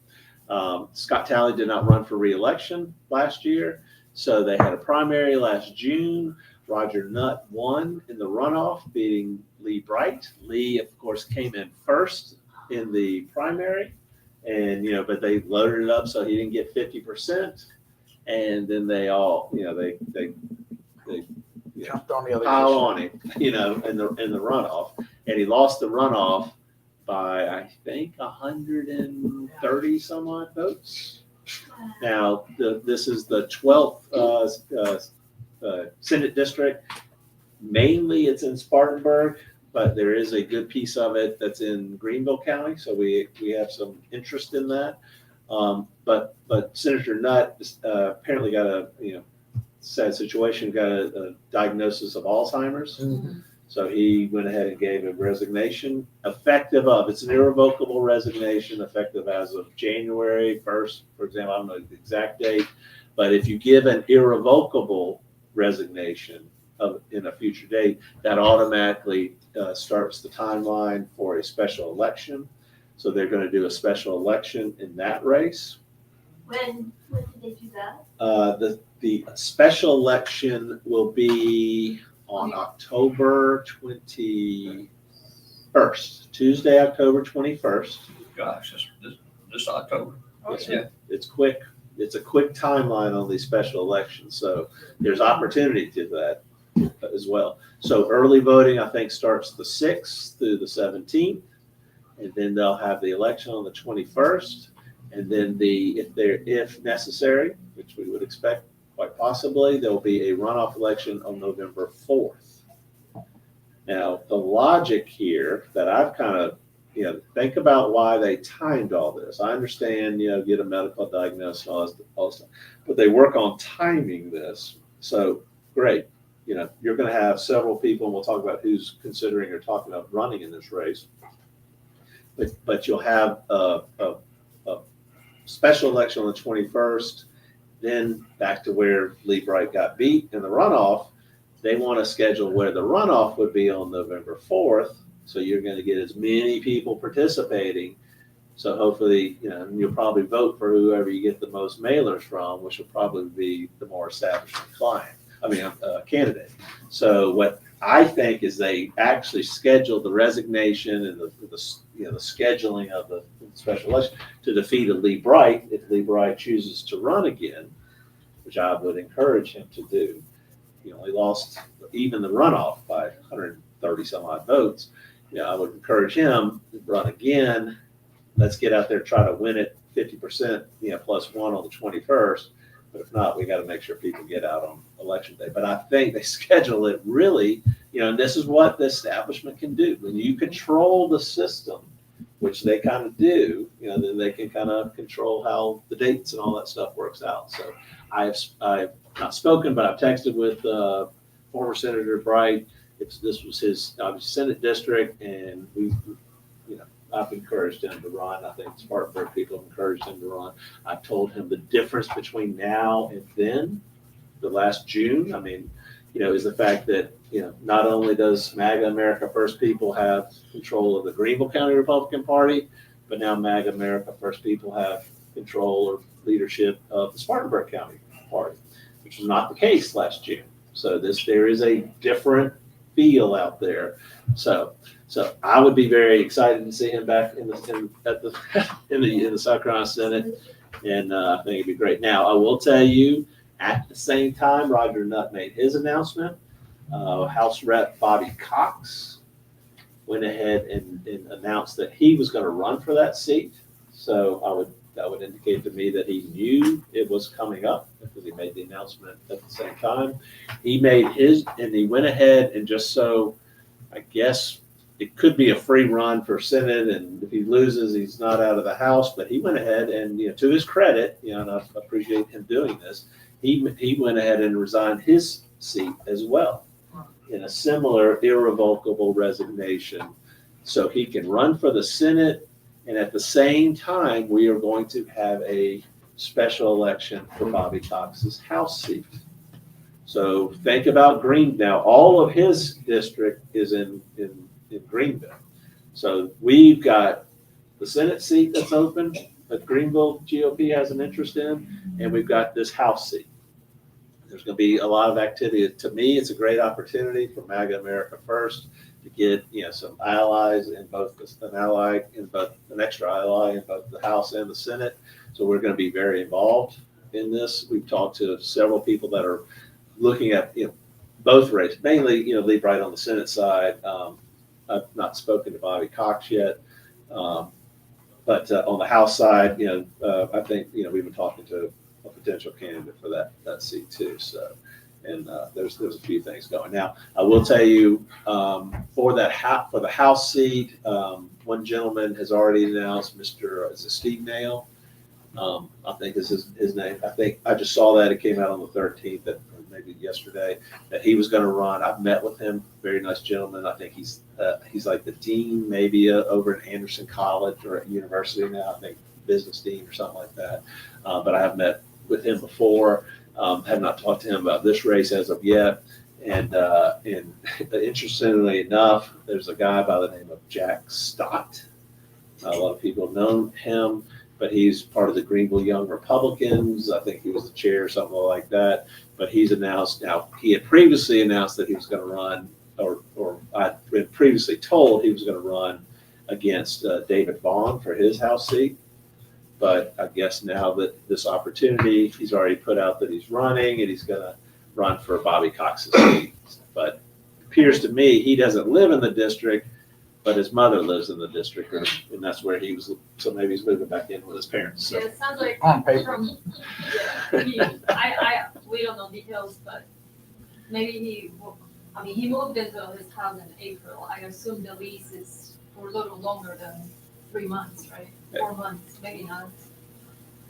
Scott Talley did not run for re-election last year, so they had a primary last June. Roger Nutt won in the runoff, beating Lee Bright. Lee, of course, came in first in the primary, and but they loaded it up so he didn't get 50%, and then they all they Jumped on the other pile issue. on him in the runoff, and he lost the runoff by I think 130 some odd votes. Now this is the 12th Senate district. Mainly it's in Spartanburg, but there is a good piece of it that's in Greenville County, so we have some interest in that. But Senator Nutt apparently got a sad situation, got a diagnosis of Alzheimer's. Mm-hmm. So he went ahead and gave a resignation it's an irrevocable resignation effective as of January 1st, for example. I don't know the exact date, but if you give an irrevocable resignation in a future date, that automatically starts the timeline for a special election. So they're going to do a special election in that race. When did they do that? The special election will be, on October 21st, Tuesday, October 21st. Gosh, this October. Yes, Yeah. It's quick. It's a quick timeline on these special elections, so there's opportunity to that as well. So early voting, I think, starts the 6th through the 17th, and then they'll have the election on the 21st, and then if necessary, which we would expect quite possibly, there'll be a runoff election on November 4th. Now, the logic here that I've kind of, think about why they timed all this. I understand, get a medical diagnosis and all that stuff, but they work on timing this. So great. You're going to have several people, and we'll talk about who's considering or talking about running in this race. But you'll have a special election on the 21st, then back to where Lee Bright got beat in the runoff. They want to schedule where the runoff would be on November 4th. So you're going to get as many people participating. So hopefully, you'll probably vote for whoever you get the most mailers from, which will probably be the more established candidate. So what I think is they actually scheduled the resignation and the scheduling of the special election to defeat Lee Bright if Lee Bright chooses to run again, which I would encourage him to do. He only lost even the runoff by 130 some odd votes. I would encourage him to run again. Let's get out there, try to win it 50%, +1 on the 21st. But if not, we got to make sure people get out on election day. But I think they schedule it really, and this is what the establishment can do. When you control the system, which they kind of do, then they can kind of control how the dates and all that stuff works out. So I've not spoken, but I've texted with former Senator Bright. This was his Senate district, and I've encouraged him to run. I think Spartanburg people have encouraged him to run. I've told him the difference between now and then, the last June, is the fact that, not only does MAGA America First people have control of the Greenville County Republican Party, but now MAGA America First people have control or leadership of the Spartanburg County Party, which was not the case last June. So there is a different feel out there. So I would be very excited to see him back in the South Carolina Senate, and I think it'd be great. Now, I will tell you, at the same time, Roger Nutt made his announcement. House Rep Bobby Cox went ahead and announced that he was going to run for that seat. So that would indicate to me that he knew it was coming up because he made the announcement at the same time. He made his, and he went ahead and just so, I guess it could be a free run for Senate, and if he loses, he's not out of the House. But he went ahead and, to his credit, and I appreciate him doing this. He went ahead and resigned his seat as well in a similar irrevocable resignation, so he can run for the Senate. And at the same time, we are going to have a special election for Bobby Cox's House seat. So think about now, all of his district is in Greenville. So we've got the Senate seat that's open that Greenville GOP has an interest in, and we've got this House seat. There's going to be a lot of activity. To me, it's a great opportunity for MAGA America First to get some allies in both, an extra ally in both the House and the Senate. So we're going to be very involved in this. We've talked to several people that are looking at both races, mainly Lee Bright on the Senate side. I've not spoken to Bobby Cox yet, but on the House side, I think we've been talking to a potential candidate for that seat too. So. And there's a few things going. Now, I will tell you for the House seat, one gentleman has already announced, is it Steve Nail? I think is his name. I think I just saw that it came out on the 13th, or maybe yesterday, that he was going to run. I've met with him. Very nice gentleman. I think he's like the dean, maybe over at Anderson College or at university now. I think business dean or something like that. But I have met with him before. Have not talked to him about this race as of yet. And interestingly enough, there's a guy by the name of Jack Stott. A lot of people have known him. but he's part of the Greenville Young Republicans. I think he was the chair or something like that. But he's announced now, he had previously announced that he was going to run, or I'd been previously told he was going to run against David Vaughn for his House seat. But I guess now that this opportunity, he's already put out that he's running, and he's going to run for Bobby Cox's seat. But it appears to me he doesn't live in the district, but his mother lives in the district, and that's where he was. So maybe he's moving back in with his parents. So. Yeah, it sounds like On paper. from, we don't know details, but maybe he moved into his house in April. I assume the lease is for a little longer than 3 months, right? 4 months, maybe not.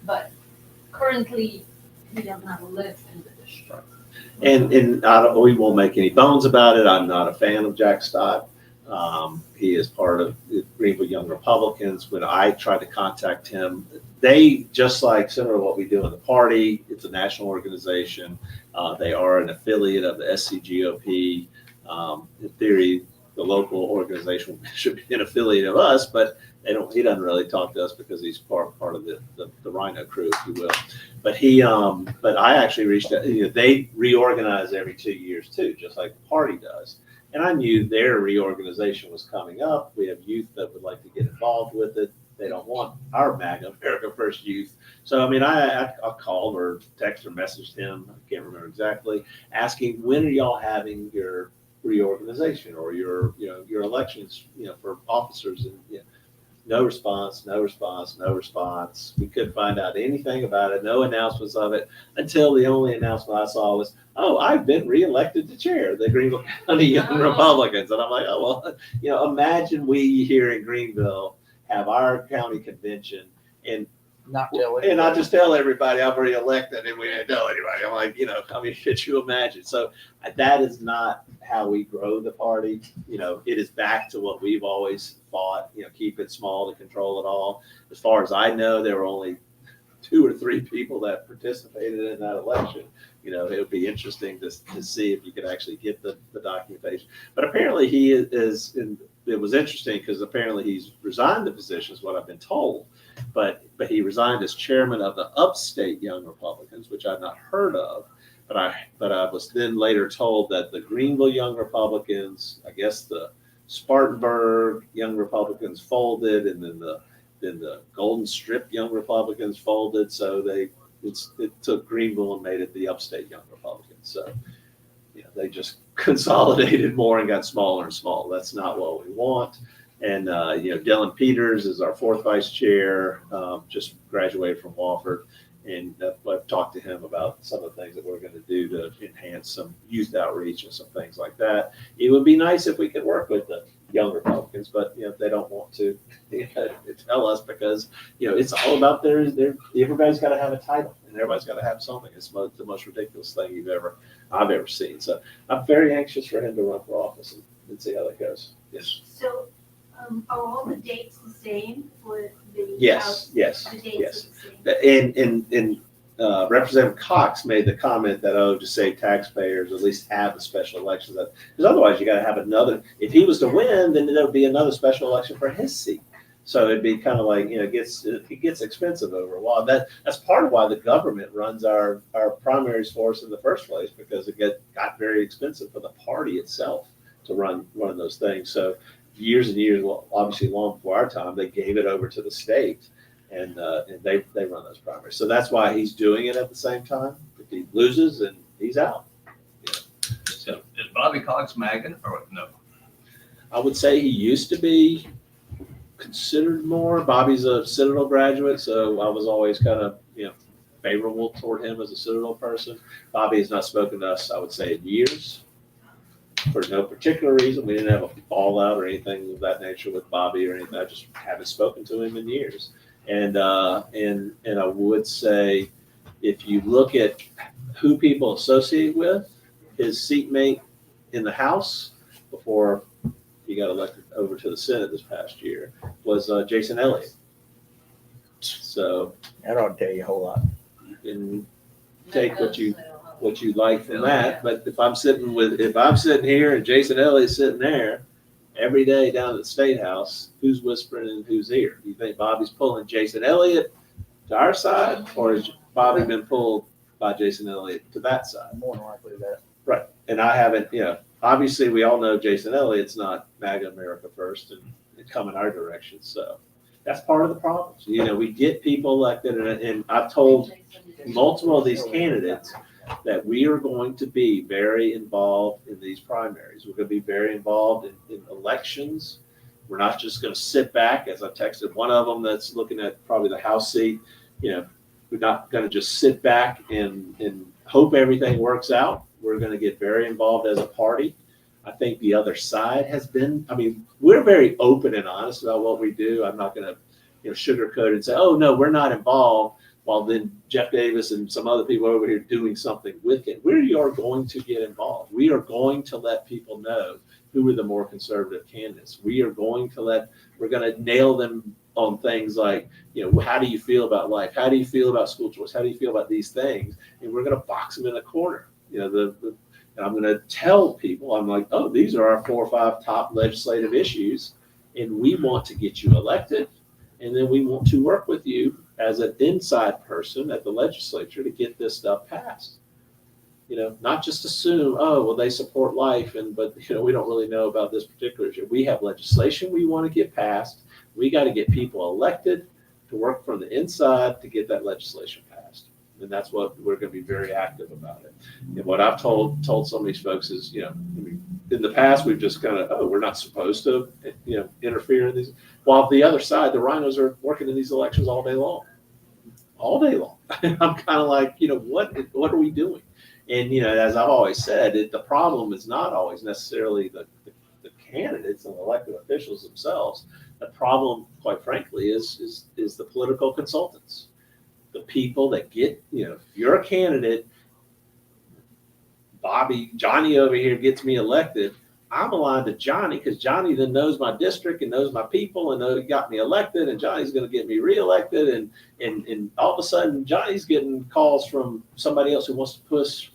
But currently, he does not live in the district. And we won't make any bones about it. I'm not a fan of Jack Stott. He is part of the Greenville Young Republicans. When I tried to contact him, they, just like similar to what we do in the party, it's a national organization. They are an affiliate of the SCGOP. In theory, the local organization should be an affiliate of us, but he doesn't really talk to us because he's part of the Rhino crew, if you will. But I actually reached out, they reorganize every 2 years too, just like the party does. And I knew their reorganization was coming up. We have youth that would like to get involved with it. They don't want our MAGA, America First youth. So, I called or texted or messaged him, I can't remember exactly, asking, when are y'all having your reorganization or your elections, for officers? And no response. We couldn't find out anything about it. No announcements of it until the only announcement I saw was, "Oh, I've been reelected to chair the Greenville County Young Republicans." And I'm like, "Oh, well, imagine we here in Greenville have our county convention and I just tell everybody I'm reelected and we didn't tell anybody." I'm like, could you imagine? So that is not how we grow the party. It is back to what we've always fought, keep it small to control it all. As far as I know, there were only 2 or 3 people that participated in that election. It would be interesting to see if you could actually get the documentation. But apparently he is, and it was interesting because apparently he's resigned the position is what I've been told. But he resigned as chairman of the Upstate Young Republicans, which I've not heard of. But I was then later told that the Greenville Young Republicans, I guess the Spartanburg Young Republicans folded, and then the Golden Strip Young Republicans folded. So it took Greenville and made it the Upstate Young Republicans. So they just consolidated more and got smaller and smaller. That's not what we want. And Dylan Peters is our 4th vice chair, just graduated from Wofford. And I've talked to him about some of the things that we're going to do to enhance some youth outreach and some things like that. It would be nice if we could work with the young Republicans, but they don't want to tell us because it's all about everybody's got to have a title and everybody's got to have something. It's the most ridiculous thing I've ever seen. So I'm very anxious for him to run for office and see how that goes. Yes. So, are all the dates the same for the Yes. House? Yes. The dates Yes. are the same? And Representative Cox made the comment that, to save taxpayers, at least have a special election. Because otherwise you got to have another, if he was to win, then there would be another special election for his seat. So it'd be kind of like, it gets expensive over a while. That's part of why the government runs our primaries for us in the first place, because it got very expensive for the party itself to run those things. So years and years, well, obviously long before our time, they gave it over to the state. And they run those primaries. So that's why he's doing it at the same time. If he loses, and he's out. So is Bobby Cox MAGA or no? I would say he used to be considered more. Bobby's a Citadel graduate, so I was always kind of favorable toward him as a Citadel person. Bobby has not spoken to us, I would say, in years. For no particular reason. We didn't have a fallout or anything of that nature with Bobby or anything. I just haven't spoken to him in years. And I would say, if you look at who people associate with, his seatmate in the House before he got elected over to the Senate this past year was Jason Elliott. So That ought to tell you a whole lot. you can take what you like from that. But if I'm sitting here and Jason Elliott's sitting there, every day down at the State House, who's whispering in whose ear? Do you think Bobby's pulling Jason Elliott to our side, or has Bobby been pulled by Jason Elliott to that side? More than likely that. Right. And I haven't, obviously we all know Jason Elliott's not MAGA America first and coming our direction. So that's part of the problem. We get people elected, and I've told multiple of these candidates that we are going to be very involved in these primaries. We're going to be very involved in elections. We're not just going to sit back, as I texted one of them that's looking at probably the House seat. We're not going to just sit back and hope everything works out. We're going to get very involved as a party. I think the other side has been, we're very open and honest about what we do. I'm not going to, sugarcoat it and say, oh, no, we're not involved, while then Jeff Davis and some other people over here doing something with it. We are going to get involved. We are going to let people know who are the more conservative candidates. We're going to nail them on things like, how do you feel about life? How do you feel about school choice? How do you feel about these things? And we're going to box them in a corner. And I'm going to tell people, I'm like, oh, these are our 4 or 5 top legislative issues, and we want to get you elected, and then we want to work with you as an inside person at the legislature to get this stuff passed. Not just assume, oh, well, they support life, but we don't really know about this particular issue. We have legislation we want to get passed. We got to get people elected to work from the inside to get that legislation passed. And that's what we're going to be very active about it. And what I've told some of these folks is, in the past, we've just kind of, oh, we're not supposed to, interfere in these. While the other side, the rhinos are working in these elections all day long. All day long. I'm kind of like, what are we doing? And, as I've always said, the problem is not always necessarily the candidates and elected officials themselves. The problem, quite frankly, is the political consultants. The people that get, if you're a candidate, Johnny over here gets me elected, I'm aligned to Johnny because Johnny then knows my district and knows my people and he got me elected, and Johnny's going to get me reelected. And all of a sudden, Johnny's getting calls from somebody else who wants to push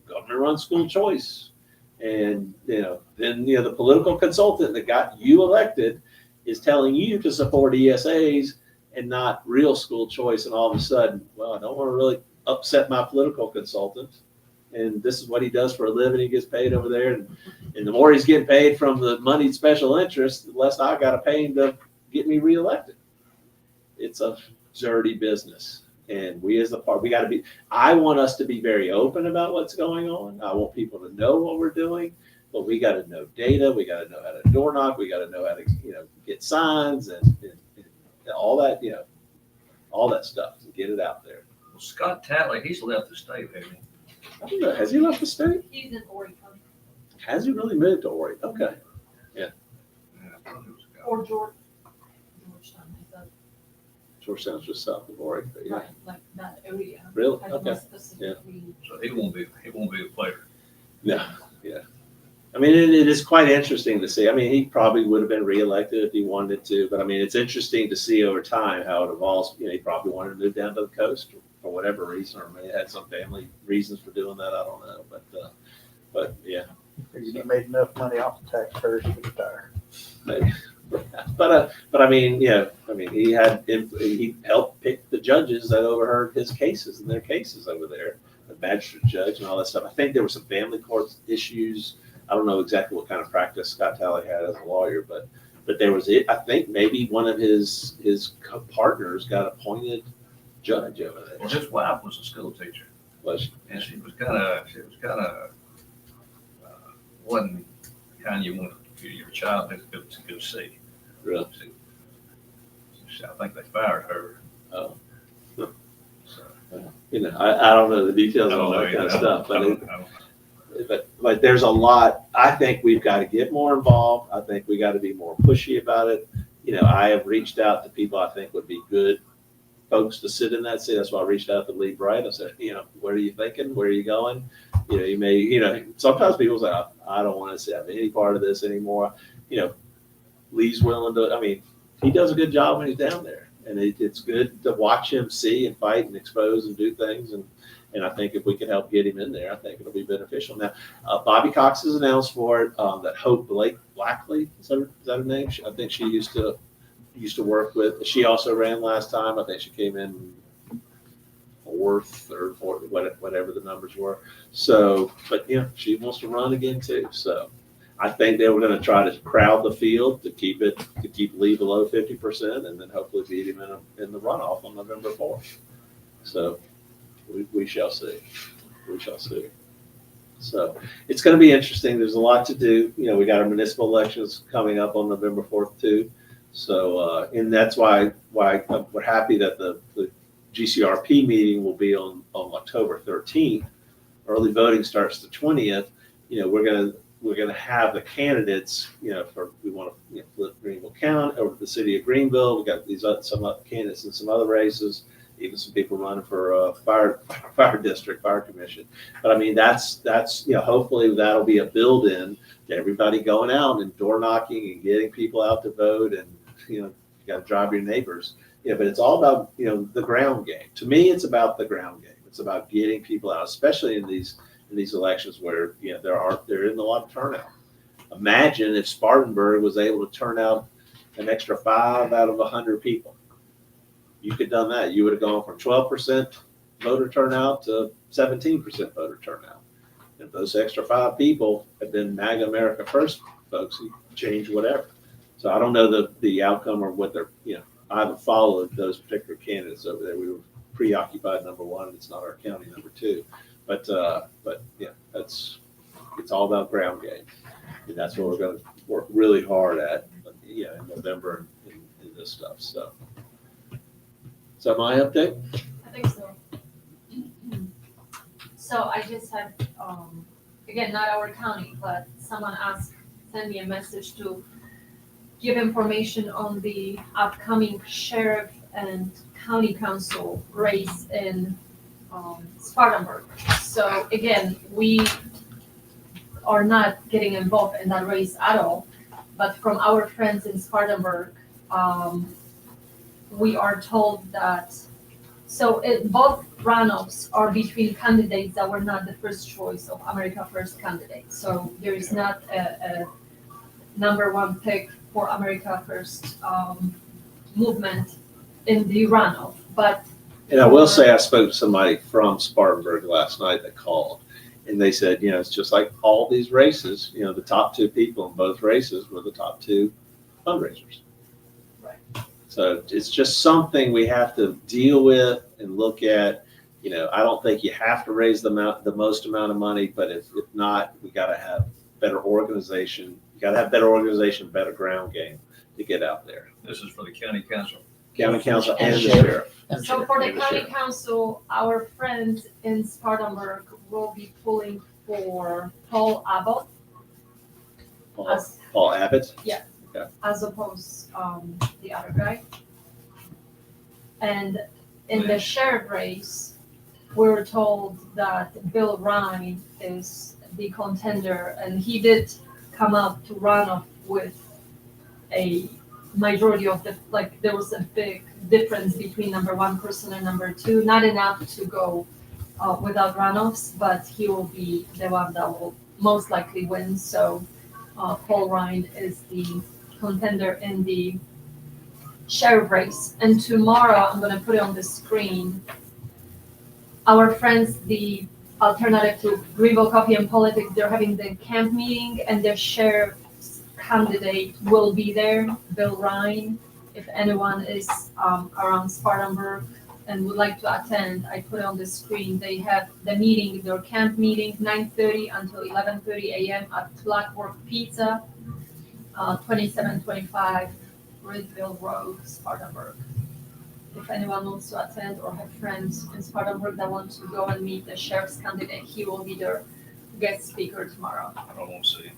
government-run school choice. And, then, the political consultant that got you elected is telling you to support ESAs and not real school choice. And all of a sudden, well, I don't want to really upset my political consultant. And this is what he does for a living. He gets paid over there. And the more he's getting paid from the moneyed special interest, the less I got to pay him to get me reelected. It's a dirty business. And we as the party, I want us to be very open about what's going on. I want people to know what we're doing, but we got to know data. We got to know how to door knock. We got to know how to, get signs and all that, all that stuff to get it out there. Well, Scott Talley, he's left the state, hasn't he? I don't know. Has he left the state? He's in Oregon Has he really moved to Oregon? Okay. Yeah, I thought it was Scott. or Georgetown. Is that Georgetown's just south of Oregon. But yeah. right? Like that area. Really? I don't know Okay. specifically. So he won't be a player. No. Yeah. It is quite interesting to see. He probably would have been reelected if he wanted to, but it's interesting to see over time how it evolves. He probably wanted to move down to the coast for whatever reason, or maybe had some family reasons for doing that. I don't know, but yeah. He made enough money off the taxpayers to retire. Maybe. He helped pick the judges that overheard his cases and their cases over there, the magistrate judge and all that stuff. I think there were some family court issues. I don't know exactly what kind of practice Scott Talley had as a lawyer, but there was I think maybe one of his partners got appointed judge over there. Well, his wife was a school teacher, and she was kind of wasn't the kind you want your child to go see. Really? I think they fired her. Oh. So, I don't know the details of all that kind of stuff, but there's a lot. I think we've got to get more involved. I think we got to be more pushy about it. I have reached out to people I think would be good folks to sit in that seat. That's why I reached out to Lee Bright. I said, what are you thinking? Where are you going? You may, sometimes people say, I don't want to have any part of this anymore. Lee's willing to, he does a good job when he's down there. And it's good to watch him see and fight and expose and do things. And And I think if we can help get him in there, I think it'll be beneficial. Now, Bobby Cox has announced for it, that Hope Blackley, is that her name? I think she used to work with, she also ran last time. I think she came in fourth or whatever the numbers were. So, but yeah, she wants to run again too. So I think they were going to try to crowd the field to keep Lee below 50%, and then hopefully beat him in the runoff on November 4th. So we shall see. We shall see. So it's going to be interesting. There's a lot to do. You know, we got our municipal elections coming up on November 4th too. So, and that's why we're happy that the GCRP meeting will be on October 13th. Early voting starts the 20th. You know, we're gonna have the candidates. You know, we want to flip Greenville County over to the city of Greenville. We got some other candidates in some other races. Even some people running for fire district, fire commission. But I mean, that's hopefully that'll be a build-in to everybody going out and door knocking and getting people out to vote, and you got to drive your neighbors. But it's all about the ground game. To me, it's about the ground game. It's about getting people out, especially in these elections where there isn't a lot of turnout. Imagine if Spartanburg was able to turn out an extra 5 out of 100 people. You could have done that. You would have gone from 12% voter turnout to 17% voter turnout. If those extra 5 people had been MAGA America First folks, who change whatever. So I don't know the outcome or what they're, I haven't followed those particular candidates over there. We were preoccupied, number one, and it's not our county, number two. But yeah, it's all about ground game. And that's what we're going to work really hard at, in November and this stuff. So. Is that my update? I think so. So I just had, again, not our county, but someone sent me a message to give information on the upcoming sheriff and county council race in Spartanburg. So again, we are not getting involved in that race at all, but from our friends in Spartanburg, we are told that, both runoffs are between candidates that were not the first choice of America First candidates. So there is not a number one pick for America First movement in the runoff. And I will say I spoke to somebody from Spartanburg last night that called, and they said, it's just like all these races, the top 2 people in both races were the top 2 fundraisers. So it's just something we have to deal with and look at. I don't think you have to raise the most amount of money, but if not, we got to have better organization. You got to have better organization, better ground game to get out there. This is for the county council. County council and the sheriff. So for the county council, our friends in Spartanburg will be pulling for Paul Abbott. Paul Abbott? Yeah. Okay. As opposed the other guy. And in the sheriff race, we're told that Bill Ryan is the contender, and he did come up to run off with a majority of there was a big difference between number 1 person and number 2, not enough to go without runoffs, but he will be the one that will most likely win. So Paul Ryan is the contender in the sheriff race. And tomorrow, I'm going to put it on the screen, our friends, the Alternative to Greenville Coffee and Politics, they're having the camp meeting, and their sheriff's candidate will be there, Bill Ryan. If anyone is around Spartanburg and would like to attend, I put it on the screen. They have the meeting, their camp meeting, 9:30 until 11:30 a.m. at Blackwork Pizza, 2725 Greenville Road, Spartanburg. If anyone wants to attend or have friends in Spartanburg that want to go and meet the sheriff's candidate, he will be their guest speaker tomorrow. I don't want to see.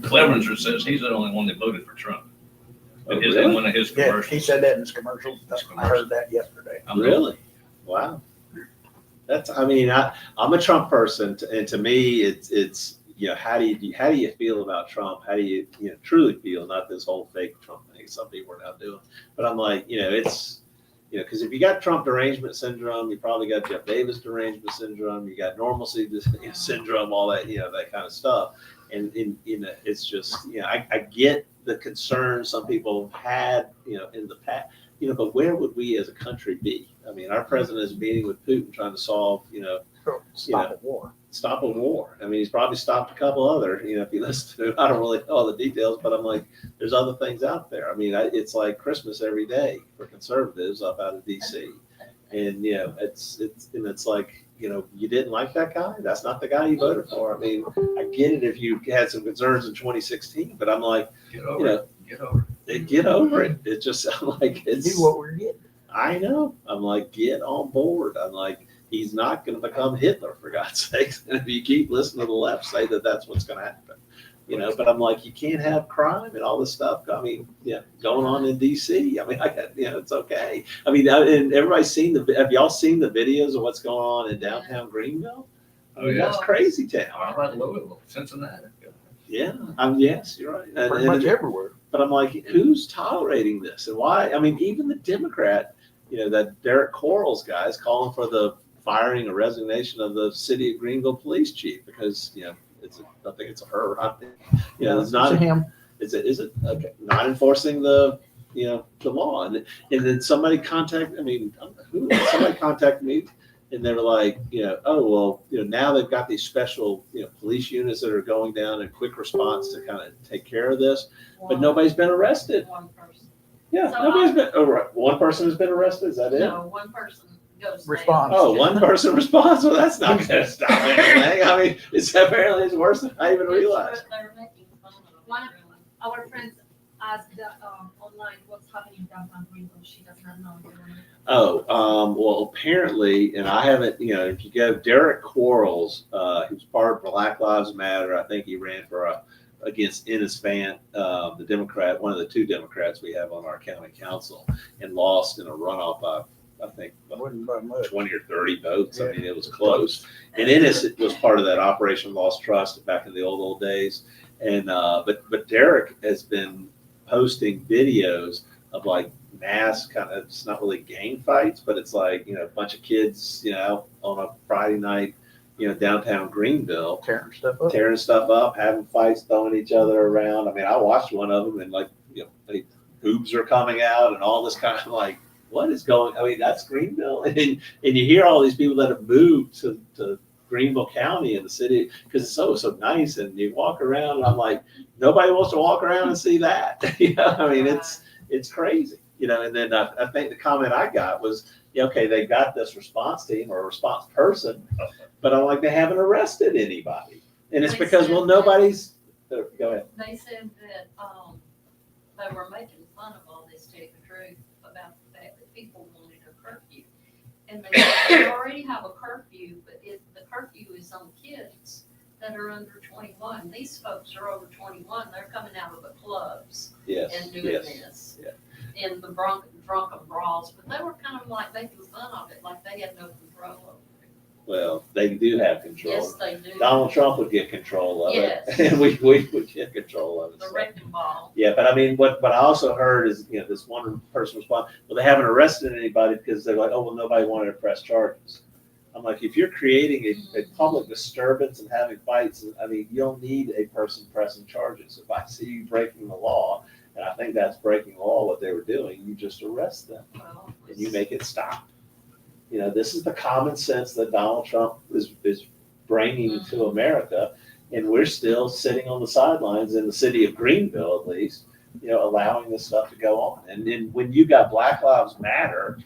Clevenger says he's the only one that voted for Trump. Oh, In really? one of his Yeah, commercials. he said that in his commercial. I heard that yesterday. Really? Wow. I'm a Trump person, and to me, it's how do you feel about Trump? How do you truly feel? Not this whole fake Trump thing some people are now doing, but I'm like, You know, because if you got Trump derangement syndrome, you probably got Jeff Davis derangement syndrome, you got normalcy syndrome, all that, you know, that kind of stuff. And you know, it's just, you know, I get the concern some people have had, you know, in the past, you know, but where would we as a country be? I mean, our president is meeting with Putin trying to solve, you know, Stop a war. stop a war. I mean, he's probably stopped a couple other, you know, if you listen to him. I don't really know all the details, but I'm like, there's other things out there. I mean, it's like Christmas every day for conservatives up out of DC. And, you know, it's like, you know, you didn't like that guy? That's not the guy you voted for. I mean, I get it if you had some concerns in 2016, but I'm like, Get you over know, it. Get over it. get over it. It just, I'm like, Do it's, what we're getting. I know. I'm like, get on board. I'm like, he's not going to become Hitler, for God's sakes. And if you keep listening to the left say that that's what's going to happen, you know, but I'm like, you can't have crime and all this stuff. I mean, yeah, going on in DC. I mean, you know, it's okay. I mean, and everybody's seen have y'all seen the videos of what's going on in downtown Greenville? I mean, Oh, yeah. that's crazy How town. about Louisville, Cincinnati? Yeah. Yes, you're right. Pretty much everywhere. But I'm like, who's tolerating this and why? I mean, even the Democrat, you know, that Derek Quarles guy is calling for the firing or resignation of the city of Greenville police chief because, you know, I think it's a her. I think, you know, it's not him. Is it okay? Not enforcing the, you know, the law. And then somebody contacted me and they were like, you know, oh, well, you know, now they've got these special, you know, police units that are going down in quick response to kind of take care of this, but nobody's been arrested. One person. Yeah, So nobody's been, one person has been arrested. Is that it? No, one person goes. Response. Oh, one person responds. Well, that's not going to stop anything. I mean, it's worse than I even realized. They're making fun of one of our friends asked online what's happening in downtown Greenville. She does not know. Oh, well, apparently, and I haven't, you know, if you go, Derek Quarles, he was part of Black Lives Matter. I think he ran for against Ennis Fant, the Democrat, one of the two Democrats we have on our county council, and lost in a runoff by, I think, Wasn't by much. 20 or 30 votes. I mean, it was close. And Ennis was part of that Operation Lost Trust back in the old days. And but Derek has been posting videos of like mass kind of, it's not really gang fights, but it's like, you know, a bunch of kids, you know, on a Friday night, you know, downtown Greenville, tearing stuff up, having fights, throwing each other around. I mean, I watched one of them and like, you know, boobs are coming out and all this kind of like, what is going, I mean, that's Greenville. And you hear all these people that have moved to Greenville County in the city because it's so nice, and you walk around and I'm like, nobody wants to walk around and see that. You know, I mean, it's crazy, you know. And then I think the comment I got was, yeah, okay, they got this response team or a response person, but I'm like, they haven't arrested anybody, and it's because, well, nobody's. Go ahead. They said that they were making fun of all this, to tell you the truth, about the fact that people wanted a curfew. And they said they already have a curfew, but the curfew is on kids that are under 21. These folks are over 21. They're coming out of the clubs Yes. and doing this. Yeah. And the drunken brawls, but they were kind of like making fun of it, like they had no control over it. Well, they do have control. Yes, they do. Donald Trump would get control of Yes. it, and we would get control of it. The So. wrecking ball. Yeah, but I mean, what I also heard is, you know, this one person responded, well, they haven't arrested anybody because they're like, oh, well, nobody wanted to press charges. I'm like, if you're creating a public disturbance and having fights, I mean, you don't need a person pressing charges. If I see you breaking the law, and I think that's breaking the law, what they were doing, you just arrest them Well, and you make it stop. You know, this is the common sense that Donald Trump is bringing to America. And we're still sitting on the sidelines in the city of Greenville, at least, you know, allowing this stuff to go on. And then when you got Black Lives Matter,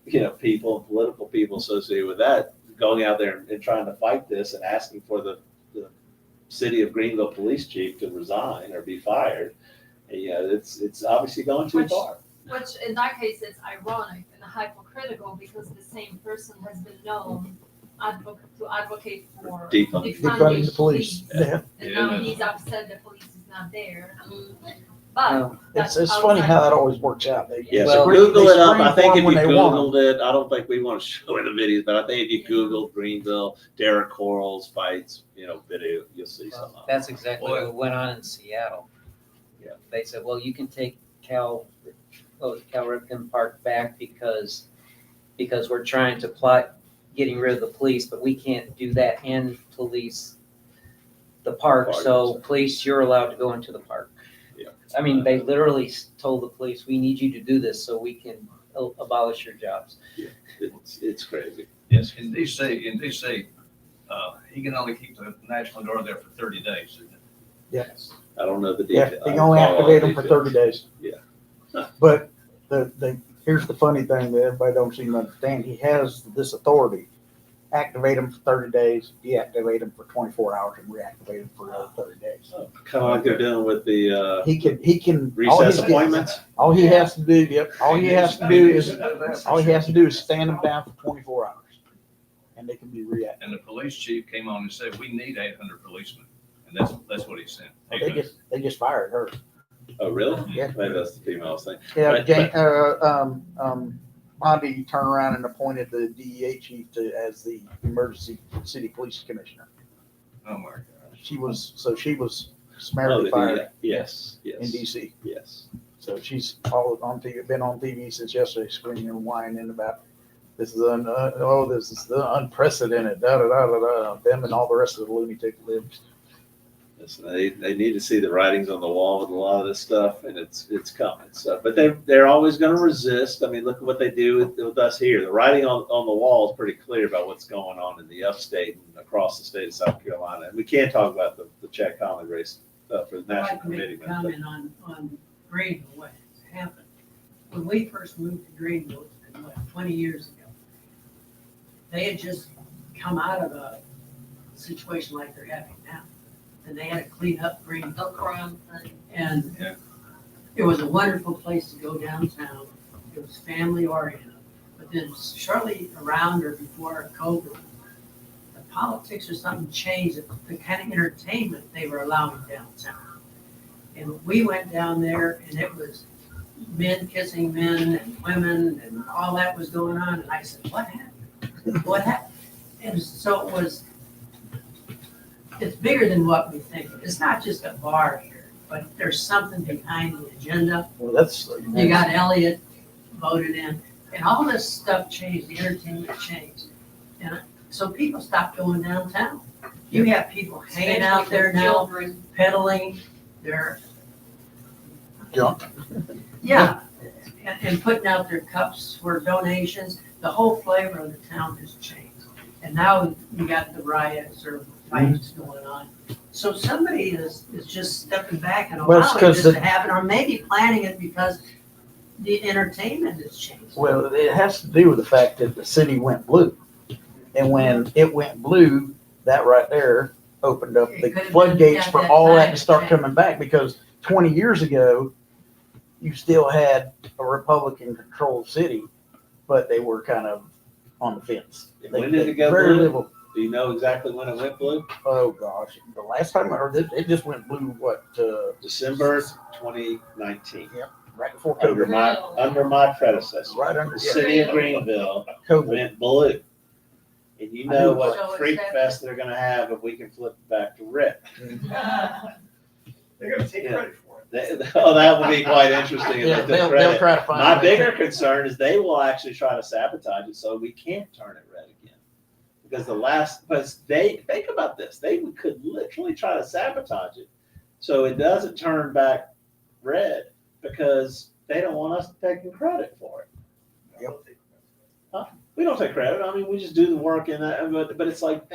you know, people, political people associated with that, going out there and trying to fight this and asking for the city of Greenville police chief to resign or be fired, and, you know, it's obviously going too far. Which in that case, it's ironic and hypocritical because the same person has been known to advocate for Defunding the police. Yeah. And now Yeah. he's upset the police is not there. But No. that's It's funny outside- how that always works out. Yeah, Well, so They Google it up. scream I think for if them you when they want them. Googled it, I don't think we want to show it in the videos, but I think if you Google Greenville, Derek Quarles fights, you know, video, you'll see something. That's exactly what went on in Seattle. Yeah. They said, well, you can take Cal Cal Ripken Park back because we're trying to plot getting rid of the police, but we can't do that and police the park. So police, you're allowed to go into the park. Yeah. I mean, they literally told the police, we need you to do this so we can abolish your jobs. It's crazy. Yes, in DC, he can only keep the National Guard there for 30 days. isn't it? Yes. I don't know the Yeah, detail. they can only activate them for 30 days. Yeah. But here's the funny thing that everybody don't seem to understand. He has this authority. Activate them for 30 days, deactivate them for 24 hours, and reactivate them for another 30 days. Kind of like they're doing with the He can. recess appointments. All he has to do, all he has to do is stand them down for 24 hours. And they can be reactivated. And the police chief came on and said, we need 800 policemen. And that's what he said. They just fired her. Oh, really? Yeah. Maybe that's the female thing. Yeah, But- Monty turned around and appointed the DEA chief as the emergency city police commissioner. Oh, my God. She was Oh, summarily the fired DEA. Yes, in yes, DC. yes. So she's all on TV, been on TV since yesterday, screaming and whining about this is the unprecedented them and all the rest of the lunatic libs. Listen, they need to see the writings on the wall with a lot of this stuff, and it's coming. So, but they're always going to resist. I mean, look at what they do with us here. The writing on the wall is pretty clear about what's going on in the upstate and across the state of South Carolina. And we can't talk about the Chad Conley race for the I'd national like to committee. make a comment on Greenville, what happened. When we first moved to Greenville, it's been, 20 years ago. They had just come out of a situation like they're having now. And they had to clean up Greenville. No crime thing. And Yeah. it was a wonderful place to go downtown. It was family oriented. But then shortly around or before COVID, the politics or something changed, the kind of entertainment they were allowing downtown. And we went down there and it was men kissing men and women and all that was going on. And I said, what happened? What happened? And so it's bigger than what we think. It's not just a bar here, but there's something behind the agenda. Well, that's. You got Elliott voted in, and all this stuff changed, the entertainment changed. And so people stopped going downtown. You have people hanging out there now, Children. peddling, they're, Junk. yeah, and putting out their cups for donations. The whole flavor of the town has changed. And now you got the riots or fights going on. So somebody is just stepping back and Well, it's allowing this 'cause to happen, or maybe planning it because the entertainment has changed. Well, it has to do with the fact that the city went blue. And when it went blue, that right there opened up It the could have floodgates been for at that all that time, to start right. coming back, because 20 years ago, you still had a Republican-controlled city, but they were kind of on the fence. When did it go Very blue? little. Do you know exactly when it went blue? Oh, gosh. The last time I heard it, it just went blue, December 2019. right before Under COVID. my predecessor. Right under, The yeah, city of Greenville COVID. went blue. And you know So what it's freak that- fest they're gonna have if we can flip it back to red. They're gonna take Yeah. credit for it. Oh, that would be quite interesting if Yeah, they took they'll credit. try to find. My a way bigger to- concern is they will actually try to sabotage it so we can't turn it red again. Because think about this, they could literally try to sabotage it so it doesn't turn back red because they don't want us taking credit for it. Yep. We don't take credit. I mean, we just do the work in that, but it's like,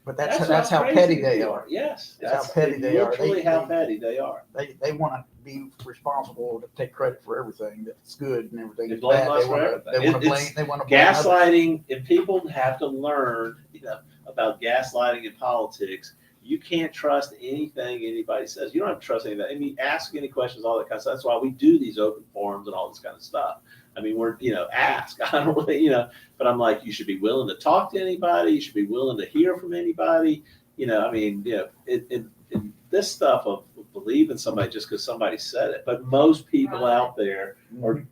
But that's how crazy petty they are. Yes. That's how petty they are. Literally how petty they are. They want to be responsible to take credit for everything that's good and everything They that's blame bad. us They for want to everything. blame. They want to blame others. Gaslighting, and people have to learn, about gaslighting in politics. You can't trust anything anybody says. You don't have to trust anything. I mean, ask any questions, all that kind of stuff. That's why we do these open forums and all this kind of stuff. I mean, ask. I don't really, but I'm like, you should be willing to talk to anybody. You should be willing to hear from anybody. This stuff of believing somebody just because somebody said it. But most people out there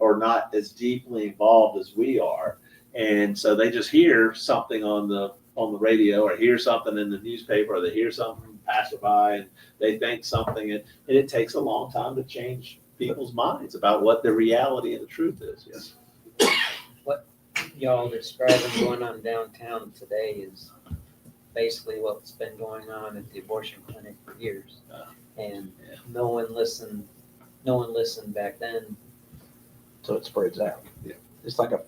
are not as deeply involved as we are. And so they just hear something on the radio or hear something in the newspaper or they hear something passerby and they think something and it takes a long time to change people's minds about what the reality and the truth is. Yes. Y'all describing going on downtown today is basically what's been going on at the abortion clinic for years. And no one listened back then. So it spreads out. Yeah. It's like a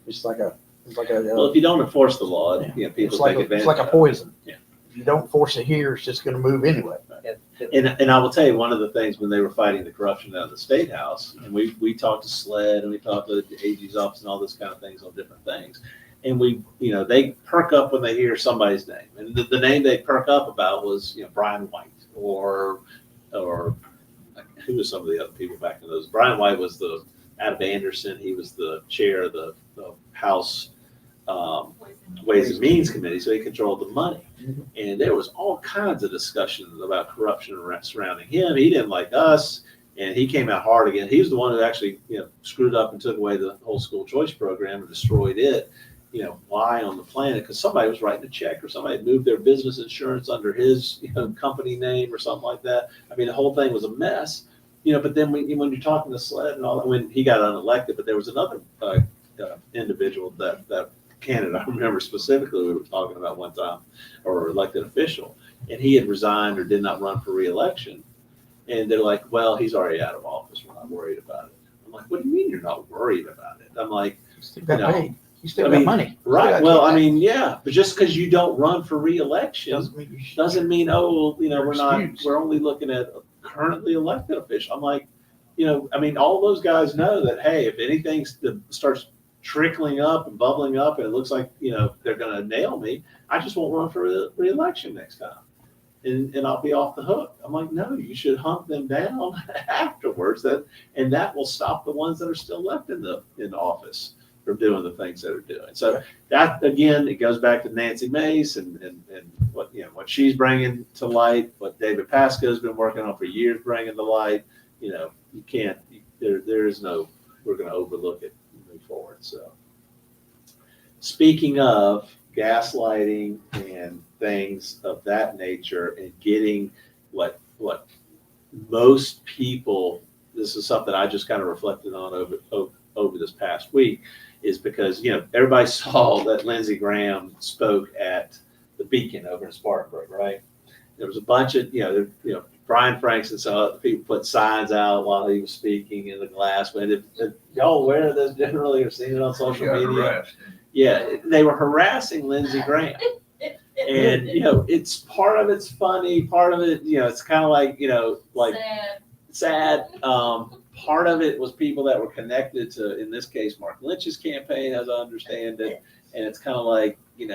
Well, if you don't enforce the law, people it's like take advantage. it's like a of it. poison. Yeah. If you don't force it here, it's just gonna move anyway. And I will tell you, one of the things when they were fighting the corruption out of the State House, and we talked to SLED and we talked to the AG's office and all this kind of things on different things. And they perk up when they hear somebody's name. And the name they perk up about was, Brian White or who was some of the other people back in those. Brian White was out of Anderson. He was the chair of the House Ways and Means Committee, so he controlled the money. Mhm. And there was all kinds of discussions about corruption surrounding him. He didn't like us, and he came out hard again. He was the one who actually, screwed up and took away the whole school choice program and destroyed it. Why on the planet? Because somebody was writing a check, or somebody had moved their business insurance under his company name or something like that. I mean, the whole thing was a mess. But then when you're talking to SLED and all that, when he got unelected, but there was another individual that candidate I remember specifically we were talking about one time, or elected official, and he had resigned or did not run for re-election. And they're like, well, he's already out of office. We're not worried about it. I'm like, what do you mean you're not worried about it? I'm like, You still got paid. You still I got mean, money. You right. still Well, got I kickback. mean, yeah, but just because you don't run for re-election Doesn't mean you should. doesn't mean, Excused. we're only looking at a currently elected official. I'm like, all those guys know that, hey, if anything starts trickling up and bubbling up and it looks like, they're going to nail me, I just won't run for re-election next time. And I'll be off the hook. I'm like, no, you should hunt them down afterwards. And that will stop the ones that are still left in the office from doing the things that are doing. So that, again, it goes back to Nancy Mace and what she's bringing to light, what David Pasco's been working on for years, bringing to light. You can't, there is no, we're going to overlook it and move forward. So speaking of gaslighting and things of that nature and getting what most people, this is something I just kind of reflected on over this past week, is because, everybody saw that Lindsey Graham spoke at the Beacon over in Spartanburg, right? There was a bunch of, Brian Franks and some other people put signs out while he was speaking in the glass. But if y'all aware of this generally or seen it on social Got media? harassed. Yeah, they were harassing Lindsey Graham. And, it's part of it's funny, part of it, it's kind of like, sad. Part of it was people that were connected to, in this case, Mark Lynch's campaign, as I understand it. And it's kind of like, do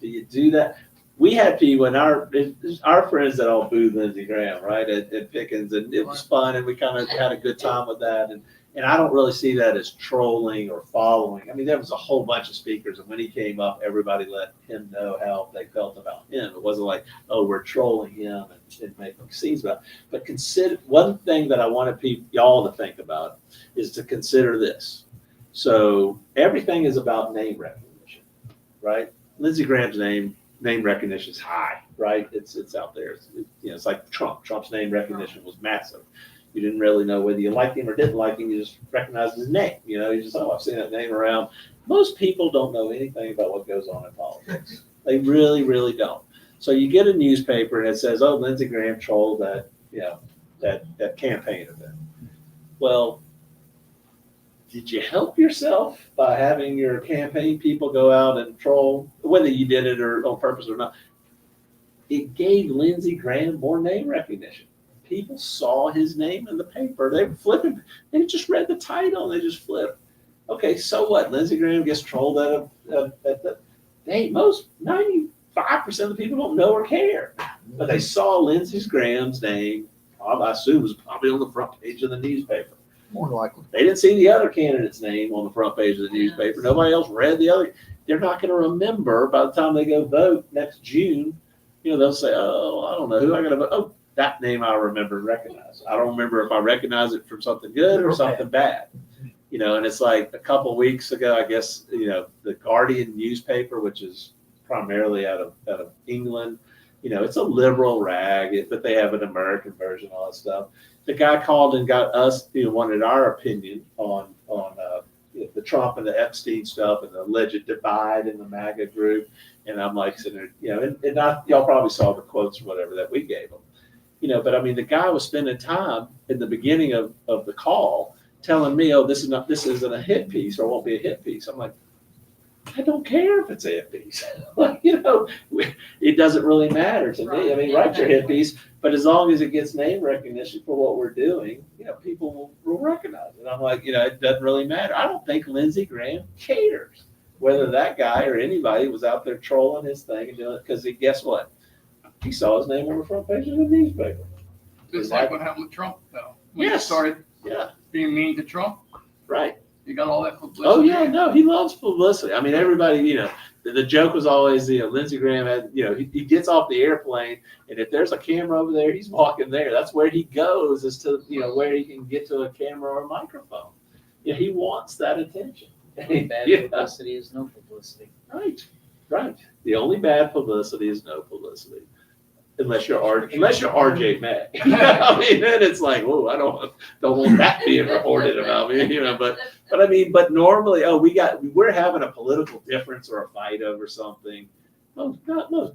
you do that? We had people in our friends that all booed Lindsey Graham, right, at Pickens, and it was fun, and we kind of had a good time with that. And I don't really see that as trolling or following. I mean, there was a whole bunch of speakers, and when he came up, everybody let him know how they felt about him. It wasn't like, oh, we're trolling him and making scenes about it. But consider, one thing that I wanted y'all to think about is to consider this. So everything is about name recognition, right? Lindsey Graham's name recognition is high, right? It's out there. It's like Trump. Trump's name recognition was massive. You didn't really know whether you liked him or didn't like him. You just recognized his name. You just, I've seen that name around. Most people don't know anything about what goes on in politics. They really, really don't. So you get a newspaper and it says, oh, Lindsey Graham trolled that campaign event. Well, did you help yourself by having your campaign people go out and troll, whether you did it or on purpose or not? It gave Lindsey Graham more name recognition. People saw his name in the paper. They were flipping. They just read the title and they just flipped. Okay, so what? Lindsey Graham gets trolled at the. Most 95% of the people don't know or care, but they saw Lindsey Graham's name. I assume it was probably on the front page of the newspaper. More than likely. They didn't see the other candidate's name on the front page of the newspaper. Nobody else read the other. They're not going to remember by the time they go vote next June. They'll say, oh, I don't know who I got to vote. Oh, that name I remember and recognize. I don't remember if I recognize it from something good or something bad. And it's like a couple of weeks ago, I guess, the Guardian newspaper, which is primarily out of England, it's a liberal rag, but they have an American version, all that stuff. The guy called and got us, wanted our opinion on the Trump and the Epstein stuff and the alleged divide in the MAGA group. And I'm like sitting there, and y'all probably saw the quotes or whatever that we gave him. But I mean, the guy was spending time in the beginning of the call telling me, oh, this isn't a hit piece or won't be a hit piece. I'm like, I don't care if it's a hit piece. It doesn't really matter to me. I mean, write your hit piece, but as long as it gets name recognition for what we're doing, people will recognize it. I'm like, it doesn't really matter. I don't think Lindsey Graham cares whether that guy or anybody was out there trolling his thing and doing it, because guess what? He saw his name on the front page of the newspaper. Just like what happened with Trump, though. When he Yes. started Yeah, being mean to Trump, right. he got all that publicity. Oh yeah, no, he loves publicity. I mean, everybody, the joke was always, Lindsey Graham had, he gets off the airplane, and if there's a camera over there, he's walking there. That's where he goes, is to, where he can get to a camera or a microphone. He wants that attention. Only bad Yeah. publicity is no publicity. Right. The only bad publicity is no publicity. Unless you're RJ Mack. I mean, then it's like, whoa, I don't want that being reported about me, But I mean, but normally, we're having a political difference or a fight over something. Most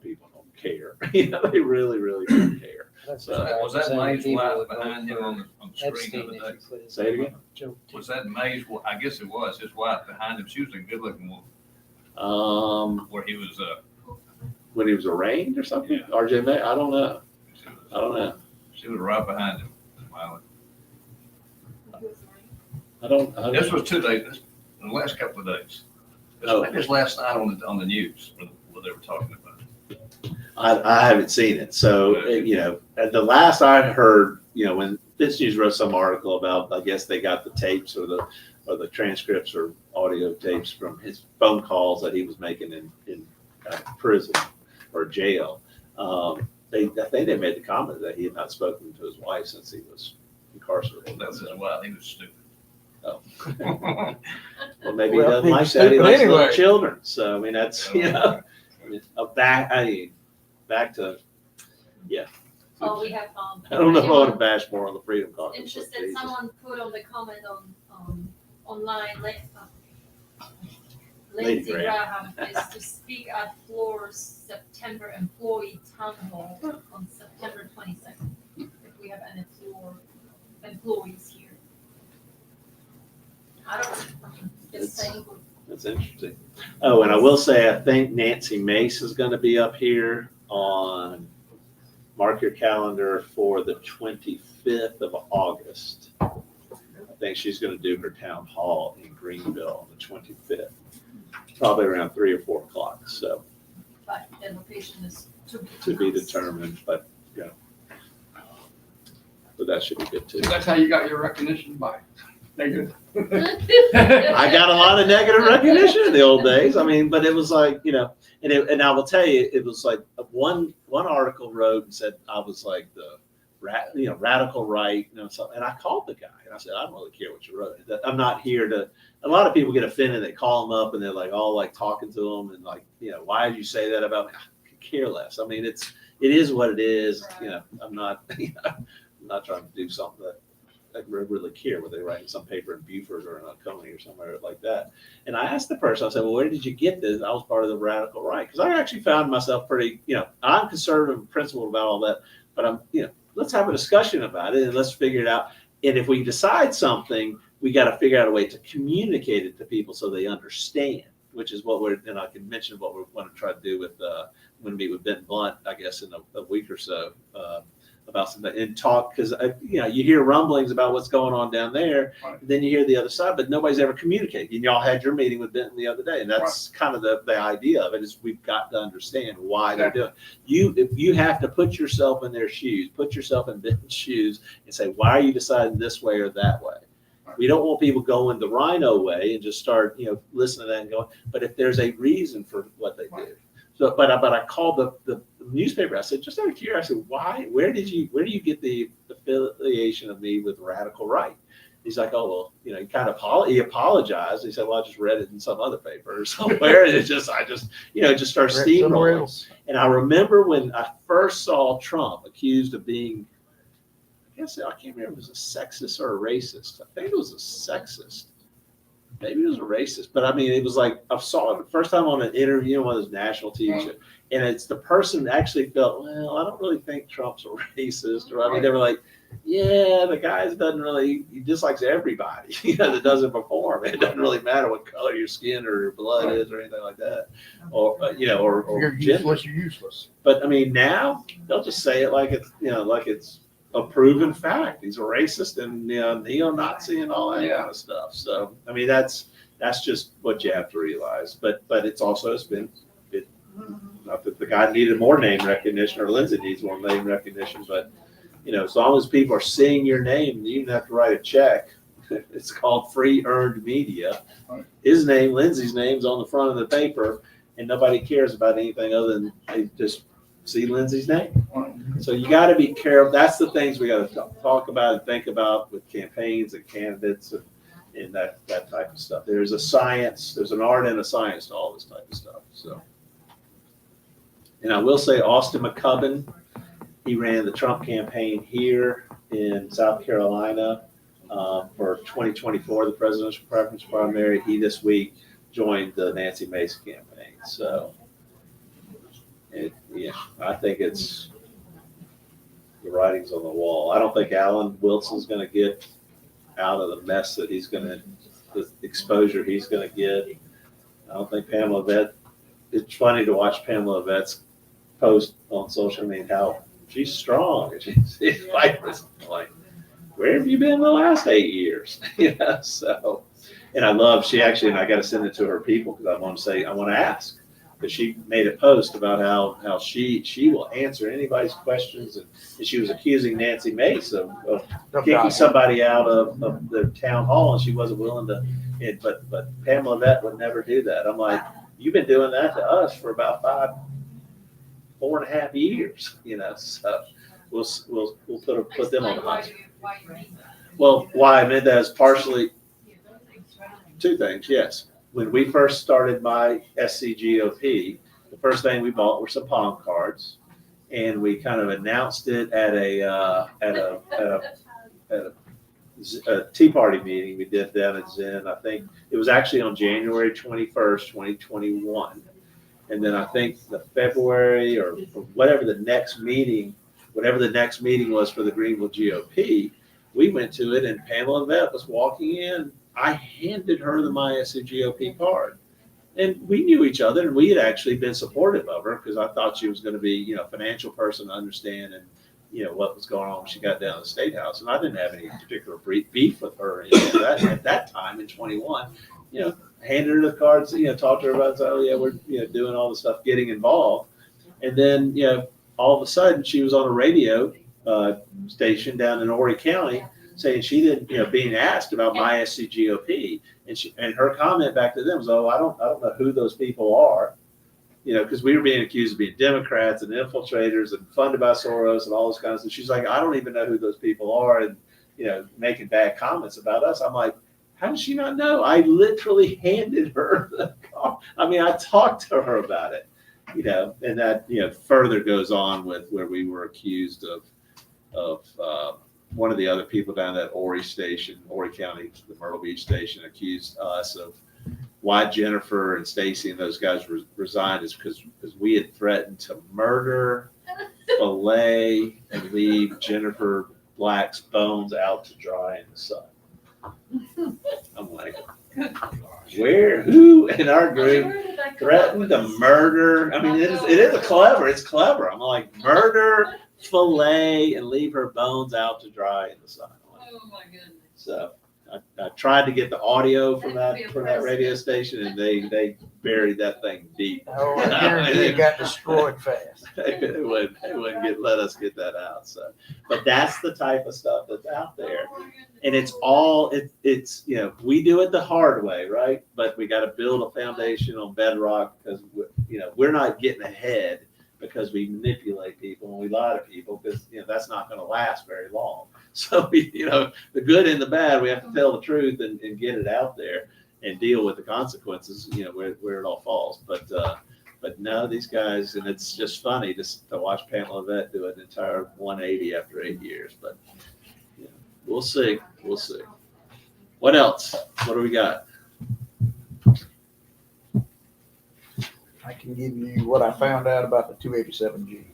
people don't care. They really, really don't care. That's So, why Was that so many Mays people White would vote behind him for on the screen Epstein the if other you day? put his Say it name again? on a joke, too. Was that Mays? I guess it was his wife behind him. She was a good-looking woman. Where he was, When he was arraigned or something, Yeah. RJ Mack, I don't know. she was right behind him. Wow. I don't. This was 2 days. In the last couple of days. Oh. Maybe this last night on the news where they were talking about it. I haven't seen it. So, at the last I heard, when Fitz News wrote some article about, I guess they got the tapes or the transcripts or audio tapes from his phone calls that he was making in prison or jail. I think they made the comment that he had not spoken to his wife since he was incarcerated. That was his wife. He was stupid. Oh. Well, maybe he Well, doesn't he like was that. He stupid likes little anyway. children. So, I mean, that's, back to, Oh, we have, I don't know if I want to bash more on the Freedom Caucus. interested, Jesus. someone put on the comment online, Lady Lindsey Graham is to speak at Floor's September employee town hall on September 22nd. If we have any Floor employees here. I don't know, just saying. That's interesting. Oh, and I will say, I think Nancy Mace is going to be up here on, mark your calendar for the 25th of August. I think she's going to do her town hall in Greenville on the 25th, probably around 3 or 4 o'clock. So But the location is to be determined, but but that should be good too. So that's how you got your recognition by negative. I got a lot of negative recognition in the old days. I mean, but it was like, and I will tell you, it was like one article wrote and said I was like the radical right, something. And I called the guy and I said, I don't really care what you wrote. I'm not here to. A lot of people get offended. They call them up and they're like all like talking to them and like, why did you say that about me? I could care less. I mean, it is what it is. I'm not, I'm not trying to do something that I really care what they write in some paper in Beaufort or in Oconee or somewhere like that. And I asked the person, I said, well, where did you get this? I was part of the radical right. Because I actually found myself pretty, I'm conservative and principled about all that, but I'm, let's have a discussion about it and let's figure it out. And if we decide something, we got to figure out a way to communicate it to people so they understand, which is what and I can mention what we want to try to do with, when we meet with Ben Blunt, I guess, in a week or so, about something and talk, because you hear rumblings about what's going on down there, Right. then you hear the other side, but nobody's ever communicated. And y'all had your meeting with Benton the other day, and that's kind of the idea of it, is we've got to understand why they're doing it. If you have to put yourself in their shoes, put yourself in Benton's shoes and say, why are you deciding this way or that way? Right. We don't want people going the Rhino way and just start, listening to that and going, but if there's a reason for what they do. So, but I called the newspaper. I said, just out of curiosity, why? Where do you get the affiliation of me with radical right? He's like, oh, well, he apologized. He said, well, I just read it in some other paper or somewhere. And it just started Read somewhere steamrolling. else. And I remember when I first saw Trump accused of being, I can't remember if it was a sexist or a racist. I think it was a sexist. Maybe it was a racist. But I mean, it was like, I saw it the first time on an interview, one of those national TV shows. And it's the person that actually felt, well, I don't really think Trump's a racist. Or I mean, they were like, yeah, the guy doesn't really, he dislikes everybody, that doesn't perform. It doesn't really matter what color your skin or your blood is or anything like that. Or, or You're gender. useless, you're useless. But I mean, now they'll just say it like it's, like it's a proven fact. He's a racist and, neo-Nazi and all that kind of stuff. So, I mean, that's just what you have to realize. But it's also, not that the guy needed more name recognition or Lindsay needs more name recognition, but as long as people are seeing your name, you even have to write a check. It's called free earned media. His name, Lindsay's name's on the front of the paper, and nobody cares about anything other than they just see Lindsay's name. So you got to be careful. That's the things we got to talk about and think about with campaigns and candidates and that type of stuff. There's a science, there's an art and a science to all this type of stuff. So, and I will say Austin McCubbin, he ran the Trump campaign here in South Carolina for 2024, the presidential preference primary. He this week joined the Nancy Mace campaign. So, I think it's the writing's on the wall. I don't think Alan Wilson's going to get out of the mess that the exposure he's going to get. I don't think Pamela Vett. It's funny to watch Pamela Vett's post on social media how she's strong. She's like, where have you been the last 8 years? So, and I love, and I got to send it to her people because I want to ask, because she made a post about how she will answer anybody's questions. And she was accusing Nancy Mace of kicking somebody out of the town hall, and she wasn't willing to, but Pamela Vett would never do that. I'm like, you've been doing that to us for about 4.5 years, so we'll put them on the hot seat. Well, why I meant that is partially two things. Yes, when we first started my MySCGOP, the first thing we bought were some palm cards, and we kind of announced it at a Tea Party meeting we did down at Zen. I think it was actually on January 21st, 2021. And then I think the February or whatever the next meeting was for the Greenville GOP, we went to it and Pamela Vett was walking in. I handed her the MySCGOP card. And we knew each other and we had actually been supportive of her because I thought she was going to be, a financial person to understand and, what was going on when she got down to the State House. And I didn't have any particular beef with her or anything like that at that time in 21. Handed her the cards, talked to her about, we're, doing all the stuff, getting involved. And then, all of a sudden she was on a radio station down in Horry County saying she didn't, being asked about MySCGOP. And her comment back to them was, I don't know who those people are, because we were being accused of being Democrats and infiltrators and funded by Soros and all this kind of stuff. She's like, I don't even know who those people are and, making bad comments about us. I'm like, how does she not know? I literally handed her the card. I mean, I talked to her about it, and that, further goes on with where we were accused of one of the other people down at Horry County, the Myrtle Beach station, accused us of why Jennifer and Stacy and those guys resigned is because we had threatened to murder, fillet, and leave Jennifer Black's bones out to dry in the sun. I'm like, who in our group threatened to murder? I mean, it's clever. I'm like, murder, fillet, and leave her bones out to dry in the sun. Oh my goodness. So I tried to get the audio from that radio station, and they buried that thing deep. Oh, I guarantee it got destroyed fast. They wouldn't let us get that out. So, but that's the type of stuff that's out there. And it's we do it the hard way, right? But we got to build a foundation on bedrock because we're not getting ahead because we manipulate people and we lie to people, because, that's not gonna last very long. So, the good and the bad, we have to tell the truth and get it out there and deal with the consequences, where it all falls. But no, these guys, and it's just funny just to watch Pamela Vett do an entire 180 after 8 years, but we'll see. We'll see. What else? What do we got? I can give you what I found out about the 287G.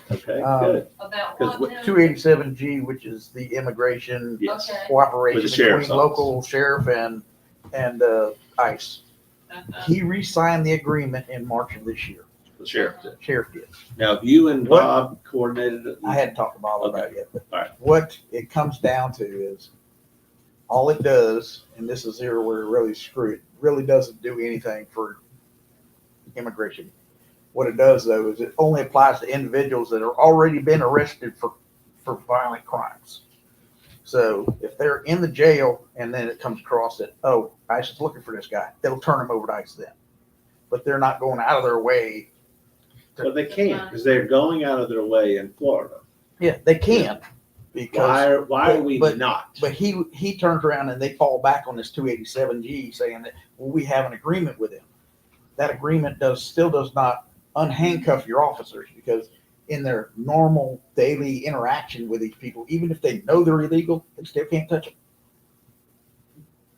Okay, Um, good. About 'Cause what what- now? 287G, which is the immigration Yes. Okay. cooperation With the sheriff's between office. local sheriff and ICE. He re-signed the agreement in March of this year. The sheriff did. Sheriff did. Now, have you and What- Bob coordinated it? I hadn't talked to Bob about it yet, but All right. what it comes down to is all it does, and this is here where it really screwed, really doesn't do anything for immigration. What it does though is it only applies to individuals that are already been arrested for violent crimes. So if they're in the jail and then it comes across that, oh, ICE is looking for this guy, they'll turn him over to ICE then. But they're not going out of their way. But they can't, because they're going out of their way in Florida. Yeah, they can because, Why are we but- not? but he turns around and they fall back on this 287G saying that, well, we have an agreement with him. That agreement still does not unhandcuff your officers, because in their normal daily interaction with these people, even if they know they're illegal, they still can't touch them.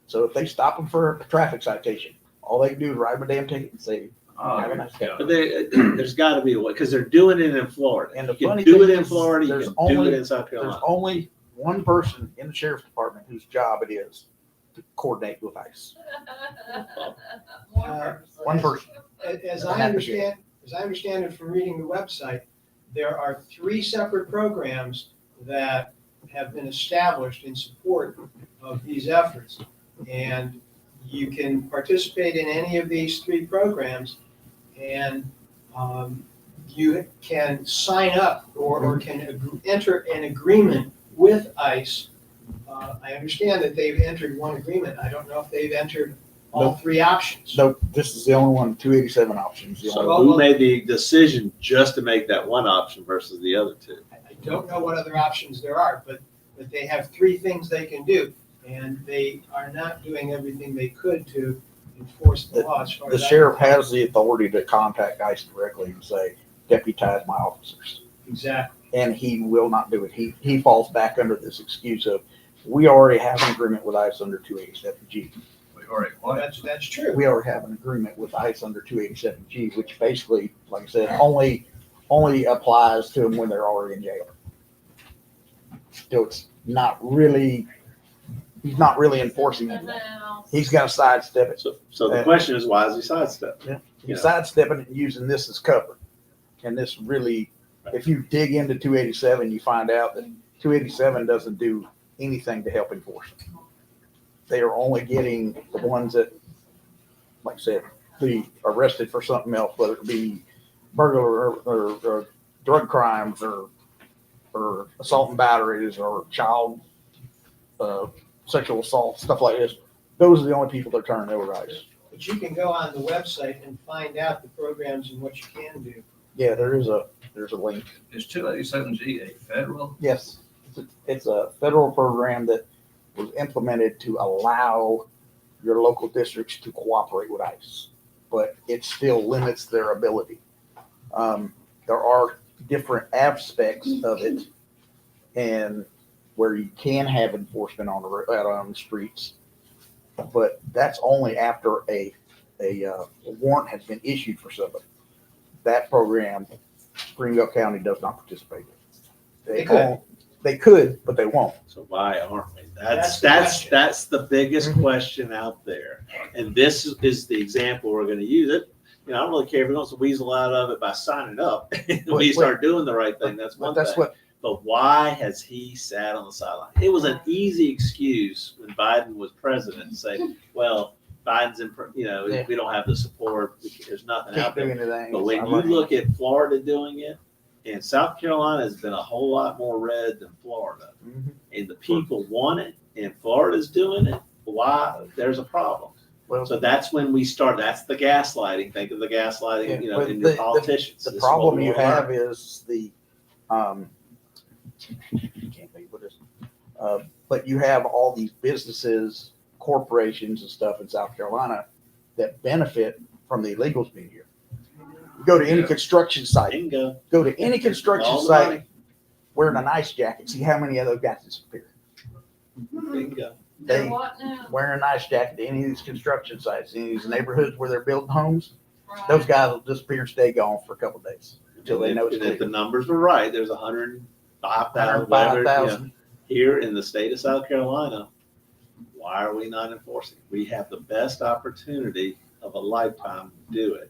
So if they stop them for a traffic citation, all they can do is write them a damn ticket and say, have a nice day. But there's got to be a way, because they're doing it in Florida. And the You funny can do thing it in is, Florida, you there's can do only- it in South There's Carolina. only one person in the sheriff's department whose job it is to coordinate with ICE. One person. As I understand it from reading the website, there are 3 separate programs that have been established in support of these efforts. And you can participate in any of these 3 programs, and you can sign up or can enter an agreement with ICE. I understand that they've entered one agreement. I don't know if they've entered all 3 options. Nope, this is the only one, 287 options. the only So one. who made the decision just to make that one option versus the other 2? I don't know what other options there are, but they have 3 things they can do, and they are not doing everything they could to enforce the law as far The as I sheriff know. has the authority to contact ICE directly and say, deputize my officers. Exactly. And he will not do it. He falls back under this excuse of, we already have an agreement with ICE under 287G. We already, Well, what? that's true. We already have an agreement with ICE under 287G, which basically, like I said, only applies to them when they're already in jail. So it's not really, he's not really enforcing it. He's got to sidestep it. So the question is, why is he sidestepping? He's sidestepping it and using this as cover. And this really, if you dig into 287, you find out that 287 doesn't do anything to help enforce it. They are only getting the ones that, like I said, be arrested for something else, whether it be burglary or drug crimes or assault and batteries or child sexual assault, stuff like this. Those are the only people they're turning over to ICE. But you can go on the website and find out the programs and what you can do. Yeah, there's a link. Is 287G a federal? Yes, it's a federal program that was implemented to allow your local districts to cooperate with ICE, but it still limits their ability. There are different aspects of it, and where you can have enforcement out on the streets, but that's only after a warrant has been issued for somebody. That program, Greenville County does not participate in. They could. They could, but they won't. So why aren't we? That's That's the that's the biggest Mhm. question out there. And this is the example we're going to use it. I don't really care if he wants to weasel out of it by signing up. We start doing the right thing. That's But one that's thing. what, But why has he sat on the sideline? It was an easy excuse when Biden was president to say, well, Biden's Yeah. we don't have the support. There's nothing out can't do there. anything. But when you look at Florida doing it, and South Carolina has been a whole lot more red than Florida, Mhm. and the people want it, and Florida's doing it, why? There's a problem. Well, So that's when we start, that's the gaslighting. Think of the gaslighting, you know, but in your the- politicians. the This is what problem we you wanna learn. have is can't think what it is. But you have all these businesses, corporations and stuff in South Carolina that benefit from the illegals being here. You go to any Yeah. construction site, Bingo. go to any construction All the site money. wearing an ice jacket, see how many of those guys disappear. Bingo. They What now? wearing an ice jacket to any of these construction sites, any of these neighborhoods where they're building homes, Right. those guys will disappear and stay gone for a couple of days until they know it's And if the clear. numbers are right, there's 105,000, whatever, you know, 105,000. here in the state of South Carolina. Why are we not enforcing? We have the best opportunity of a lifetime to do it.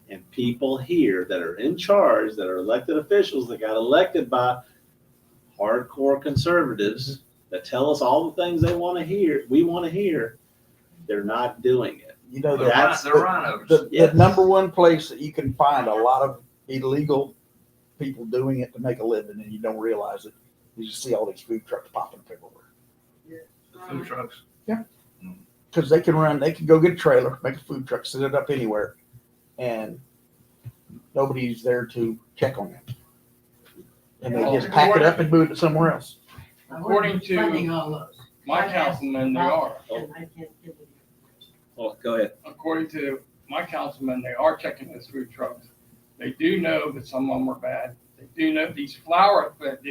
And people here that are in charge, that are elected officials, that got elected by hardcore conservatives that tell us all the things they want to hear, we want to hear, they're not doing it. You know, They're That's they're the- rhinos. the Yes. number one place that you can find a lot of illegal people doing it to make a living and you don't realize it, you just see all these food trucks popping up everywhere. The food trucks. Because they can go get a trailer, make a food truck, set it up anywhere, and nobody's there to check on them. And they just pack it up and move it somewhere else. I According wouldn't be to funding all those. My councilman, they are. And I can't give you. Oh, go ahead. According to my councilman, they are checking those food trucks. They do know that some of them are bad. They do know these flower, but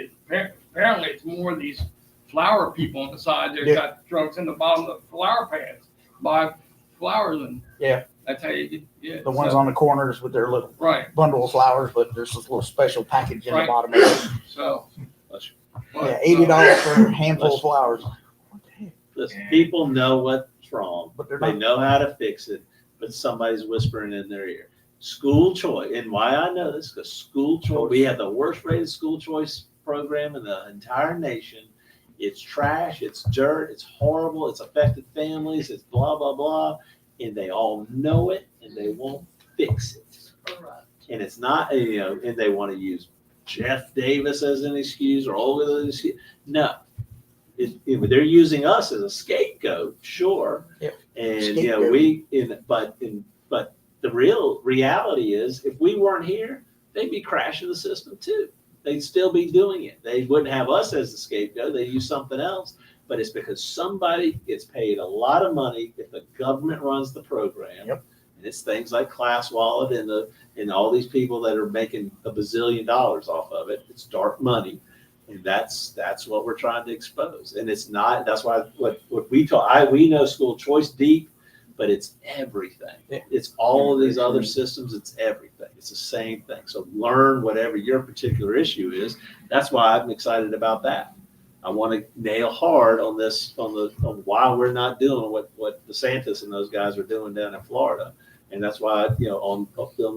apparently it's more of these flower people on the side. They've Yeah. got trucks in the bottom of the flower pads, buy flowers and. Yeah. That's how you get, yeah. The ones so- on the corners with their little Right, bundle of flowers, but there's this little special package in the Right. bottom of it. so. Bless Yeah, $80 for a handful of flowers. What the heck? Listen, people know what's wrong. But they're They not. know how to fix it, but somebody's whispering in their ear. School choice, and why I know this, because school choice, we have the worst rated school choice program in the entire nation. It's trash, it's dirt, it's horrible, it's affected families, it's blah, blah, blah. And they all know it and they won't fix it. And it's not, you know, and they want to use Jeff Davis as an excuse or all of those excuses. No. They're using us as a scapegoat, sure. Yep. And, you know, but the real reality is if we weren't here, they'd be crashing the system too. They'd still be doing it. They wouldn't have us as the scapegoat. They use something else. But it's because somebody gets paid a lot of money if the government runs the program. Yep. And it's things like Class Wallet and all these people that are making $1 bazillion off of it. It's dark money. And that's what we're trying to expose. And it's not, that's why what we talk, we know school choice deep, but it's everything. Yeah. It's all of these other systems. It's everything. It's the same thing. So learn whatever your particular issue is. That's why I'm excited about that. I want to nail hard on this, on why we're not doing what DeSantis and those guys are doing down in Florida. And that's why, you know, on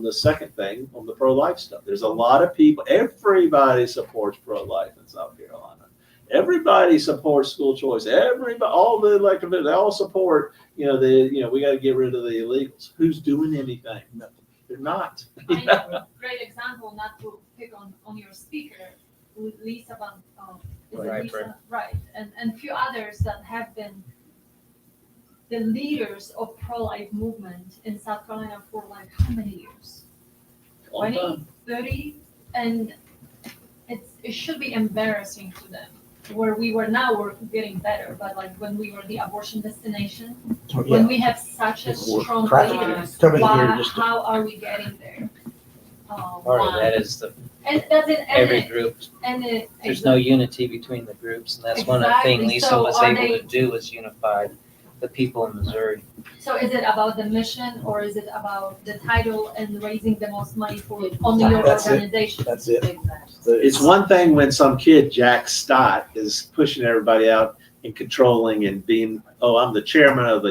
the second thing, on the pro-life stuff, there's a lot of people, everybody supports pro-life in South Carolina. Everybody supports school choice. Everybody, all the elected, they all support, we got to get rid of the illegals. Who's doing anything? Nothing. They're not. I know, a great example, not to pick on your speaker, Lisa is it Right, Lisa? Right, and a few others that have been the leaders of pro-life movement in South Carolina for like how many years? 20, 30, and it should be embarrassing to them. Where we were now, we're getting better, but like when we were the abortion destination, Oh, when yeah. we have such a We're strong cracking leaders, Coming here why, just to, how are we getting there? Part of Why? that is And that's in every group, and there's no unity between the groups, and that's one of the things Exactly. Lisa So was are able they- to do, was unify the people in Missouri. So is it about the mission or is it about the title and raising the most money for only your That's it. organization? that's it. Exactly. It's one thing when some kid, Jack Stott, is pushing everybody out and controlling and being, I'm the chairman of the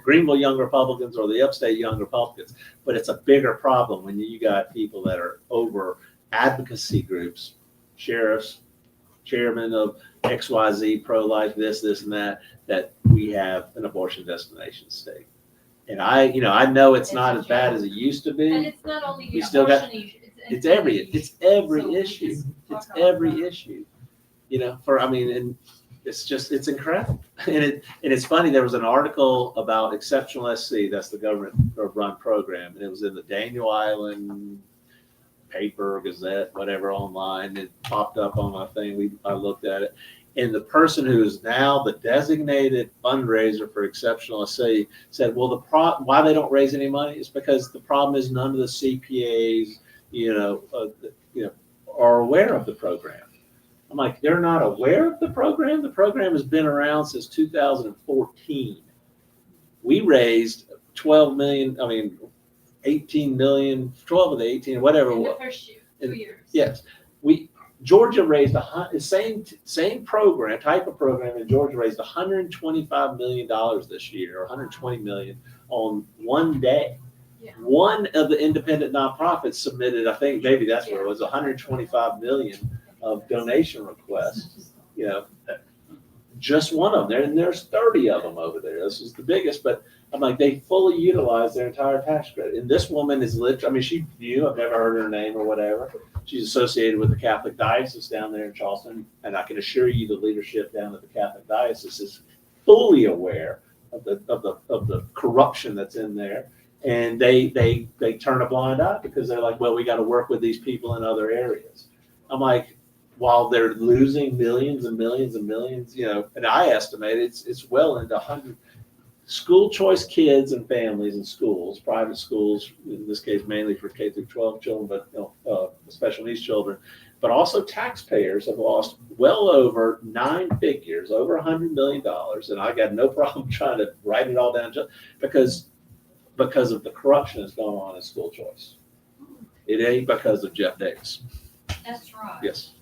Greenville Young Republicans or the Upstate Young Republicans. But it's a bigger problem when you got people that are over advocacy groups, sheriffs, chairman of XYZ, pro-life, this and that we have an abortion destination state. And I know it's not as bad as it used to And be. it's not only the We still got- abortion issue. It's every issue. issue. So we just It's talk about every that. issue. And it's incredible. and it's funny, there was an article about Exceptional SC, that's the government run program, and it was in the Daniel Island paper, Gazette, whatever, online. It popped up on my thing. I looked at it. And the person who is now the designated fundraiser for Exceptional SC said, well, why they don't raise any money is because the problem is none of the CPAs, are aware of the program. I'm like, they're not aware of the program? The program has been around since 2014. We raised 18 million, 12 of the 18, whatever it In the was. first year, 2 years. Yes, Georgia raised same program, type of program, and Georgia raised $125 million this year, or 120 million on one day. Yeah. One of the independent nonprofits submitted, I think maybe that's what it was, 125 million of donation requests. Just one of them, and there's 30 of them over there. This is the biggest, but I'm like, they fully utilize their entire tax credit. And this woman is she knew, I've never heard her name or whatever. She's associated with the Catholic Diocese down there in Charleston. And I can assure you the leadership down at the Catholic Diocese is fully aware of the corruption that's in there. And they turn a blind eye because they're like, well, we got to work with these people in other areas. I'm like, while they're losing millions and millions and millions, and I estimate it's well into 100 school choice kids and families in schools, private schools, in this case mainly for K through 12 children, but special needs children, but also taxpayers have lost well over 9 figures, over $100 million, and I got no problem trying to write it all down just because of the corruption that's going on in school choice. It ain't because of Jeff Davis. That's right. Yes.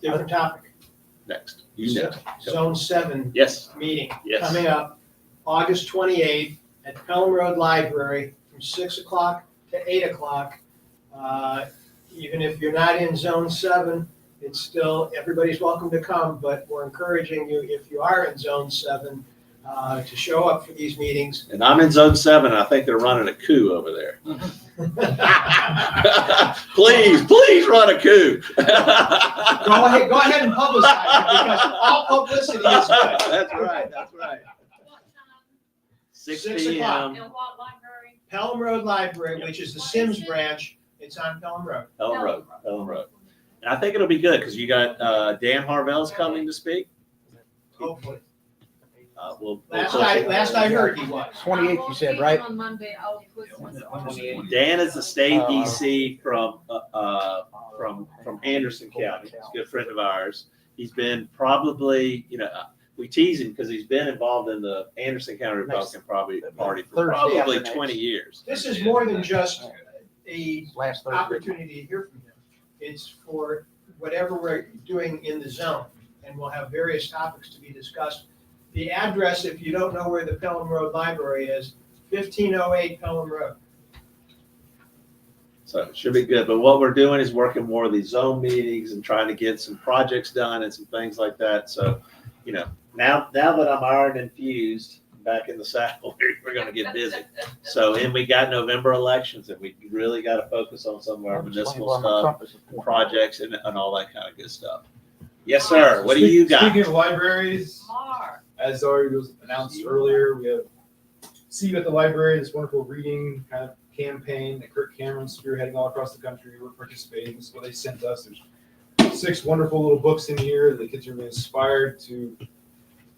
Different topic. Next. Zone 7 Yes. meeting Yes. coming up August 28th at Pelham Road Library from 6 o'clock to 8 o'clock. Even if you're not in Zone 7, it's still, everybody's welcome to come, but we're encouraging you, if you are in Zone 7, to show up for these meetings. And I'm in Zone 7, and I think they're running a coup over there. Please run a coup. Go ahead and publicize it, because all publicity is good. That's right. What time 6 6 p.m. and what library? Pelham Road Library, which is the Sims branch, it's on Pelham Road. Pelham Road. And I think it'll be good because you got Dan Harvell's coming to speak. Hopefully. Last I heard he was. 28th, you said, right? On Monday, I'll put some. Dan is the state DC from Anderson County. He's a good friend of ours. He's been probably, we tease him because he's been involved in the Anderson County Republican Party for probably 20 years. This is more than just a Last Thursday. opportunity to hear from him. It's for whatever we're doing in the zone, and we'll have various topics to be discussed. The address, if you don't know where the Pelham Road Library is, 1508 Pelham Road. So it should be good. But what we're doing is working more of these zone meetings and trying to get some projects done and some things like that. So, now that I'm iron and fused back in the saddle, we're going to get busy. So, and we got November elections, and we really got to focus on some of our municipal stuff, projects, and all that kind of good stuff. Yes, sir. What do you got? Speaking of libraries, Mark. as already was announced earlier, we have See You at the Library, this wonderful reading kind of campaign that Kirk Cameron's spearheading all across the country. We're participating. This is what they sent us. There's 6 wonderful little books in here. The kids are being inspired to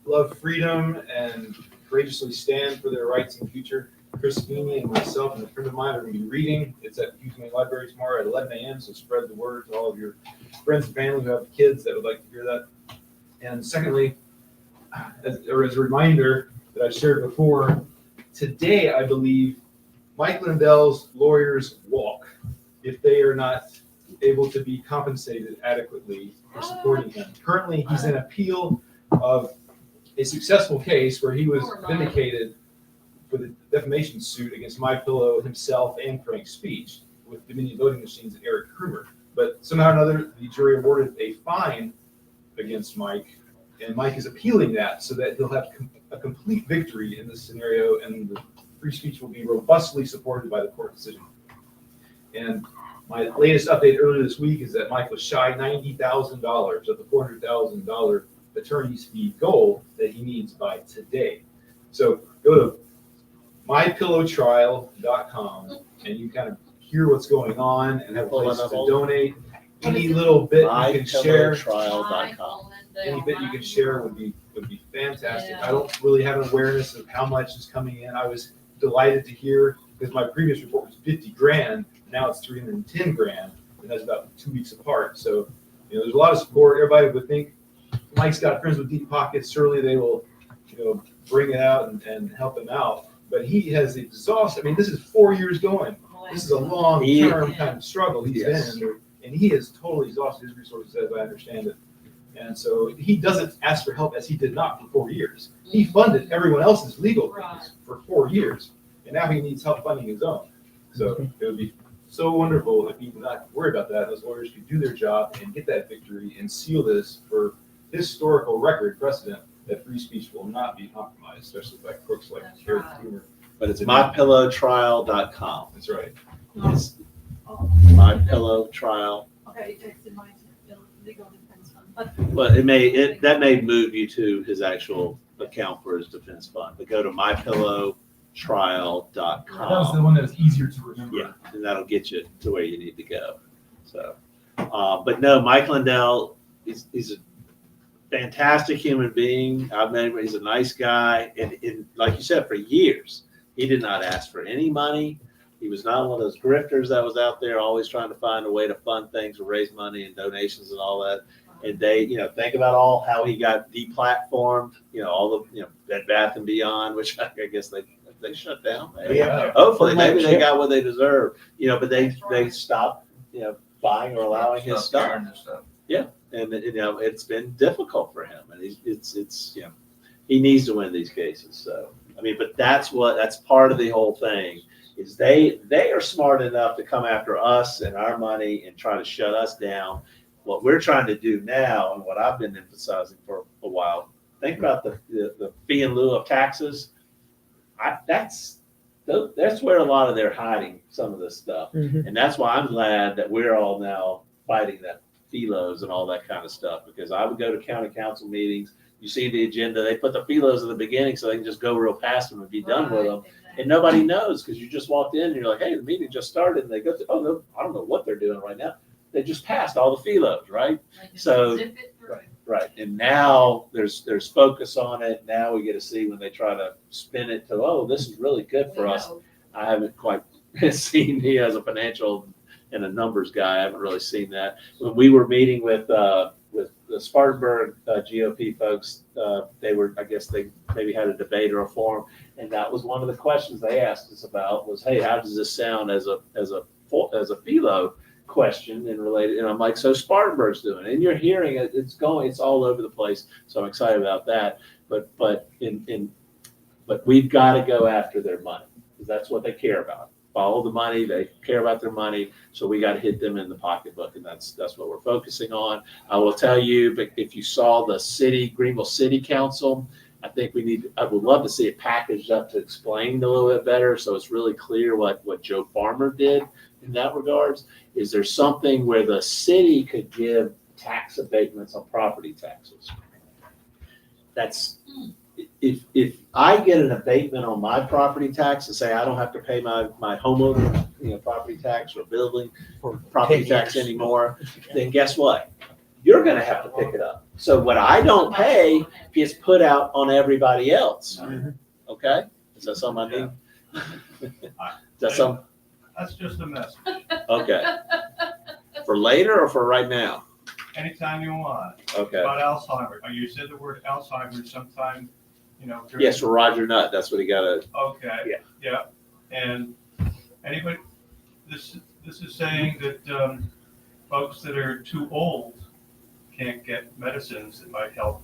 love freedom and courageously stand for their rights and future. Chris Feeney and myself and a friend of mine are going to be reading. It's at Hughes Main Library tomorrow at 11 a.m., so spread the word to all of your friends and family who have kids that would like to hear that. And secondly, as a reminder that I shared before, today, I believe, Mike Lindell's lawyers walk if they are not able to be compensated adequately for supporting him. Currently, he's in appeal of a successful case where he was vindicated for the defamation suit against MyPillow himself and Frank's speech with Dominion Voting Machines and Eric Krumer. But somehow or another, the jury awarded a fine against Mike, and Mike is appealing that so that he'll have a complete victory in this scenario, and the free speech will be robustly supported by the court decision. And my latest update earlier this week is that Mike was shy $90,000 of the $400,000 attorney's fee goal that he needs by today. So go to mypillowtrial.com and you kind of hear what's going on and have places to donate. Any little bit you can share, mypillowtrial.com. any bit you can share would be fantastic. I don't really have an awareness of how much is coming in. I was delighted to hear because my previous report was 50 grand, now it's 310 grand, and that's about 2 weeks apart. So, there's a lot of support. Everybody would think Mike's got friends with deep pockets. Surely they will, bring it out and help him out. But he has exhausted. I mean, this is 4 years going. This is a long-term kind of struggle he's been in, and he has totally exhausted his resources, as I understand it. And so he doesn't ask for help as he did not for 4 years. He funded everyone else's legal fees for 4 years, and now he needs help funding his own. So it would be so wonderful if he did not worry about that. Those lawyers could do their job and get that victory and seal this for historical record precedent that free speech will not be compromised, especially by crooks like Eric Coomer. But it's mypillowtrial.com. That's right. It's mypillowtrial. Okay, it's in my legal defense fund, but Well, that may move you to his actual account for his defense fund, but go to mypillowtrial.com. That was the one that was easier to remember. Yeah, and that'll get you to where you need to go. So, but no, Mike Lindell, he's a fantastic human being. I've met him. He's a nice guy. And like you said, for years, he did not ask for any money. He was not one of those grifters that was out there always trying to find a way to fund things or raise money and donations and all that. And they, think about how he got deplatformed, all the, Bed Bath and Beyond, which I guess they shut down. Yeah. Hopefully, maybe they got what they deserve, but they stopped, buying or allowing his stuff. Yeah. And, it's been difficult for him, and he needs to win these cases. So, but that's part of the whole thing is they are smart enough to come after us and our money and try to shut us down. What we're trying to do now, and what I've been emphasizing for a while, think about the fee in lieu of taxes. That's where a lot of they're hiding some of this stuff. Mhm. And that's why I'm glad that we're all now fighting that FELOs and all that kind of stuff, because I would go to county council meetings. You see the agenda, they put the FELOs at the beginning so they can just go real past them and be done with them. And nobody knows because you just walked in and you're like, hey, the meeting just started. And they go, oh, no, I don't know what they're doing right now. They just passed all the FELOs, right? So, right. And now there's focus on it. Now we get to see when they try to spin it to, oh, this is really good for us. I haven't quite seen me as a financial and a numbers guy. I haven't really seen that. When we were meeting with the Spartanburg GOP folks, they maybe had a debate or a forum, and that was one of the questions they asked us about was, hey, how does this sound as a FELO question and related? And I'm like, so Spartanburg's doing it, and you're hearing it. It's all over the place. So I'm excited about that. But we've got to go after their money because that's what they care about. Follow the money. They care about their money. So we got to hit them in the pocketbook. And that's what we're focusing on. I will tell you, but if you saw the Greenville City Council, I think I would love to see it packaged up to explain a little bit better. So it's really clear what Joe Farmer did in that regards. Is there something where the city could give tax abatements on property taxes? That's, if I get an abatement on my property tax and say I don't have to pay my homeowner, property tax or building or property tax anymore, then guess what? You're going to have to pick it up. So what I don't pay gets put out on everybody else. Okay? Is that something I need? Is that something? That's just a message. Okay. For later or for right now? Anytime you want. Okay. About Alzheimer's. You said the word Alzheimer's sometime, during. Yes, for Roger Nutt. That's what he got to. Okay. Yeah. And anybody, this is saying that folks that are too old can't get medicines that might help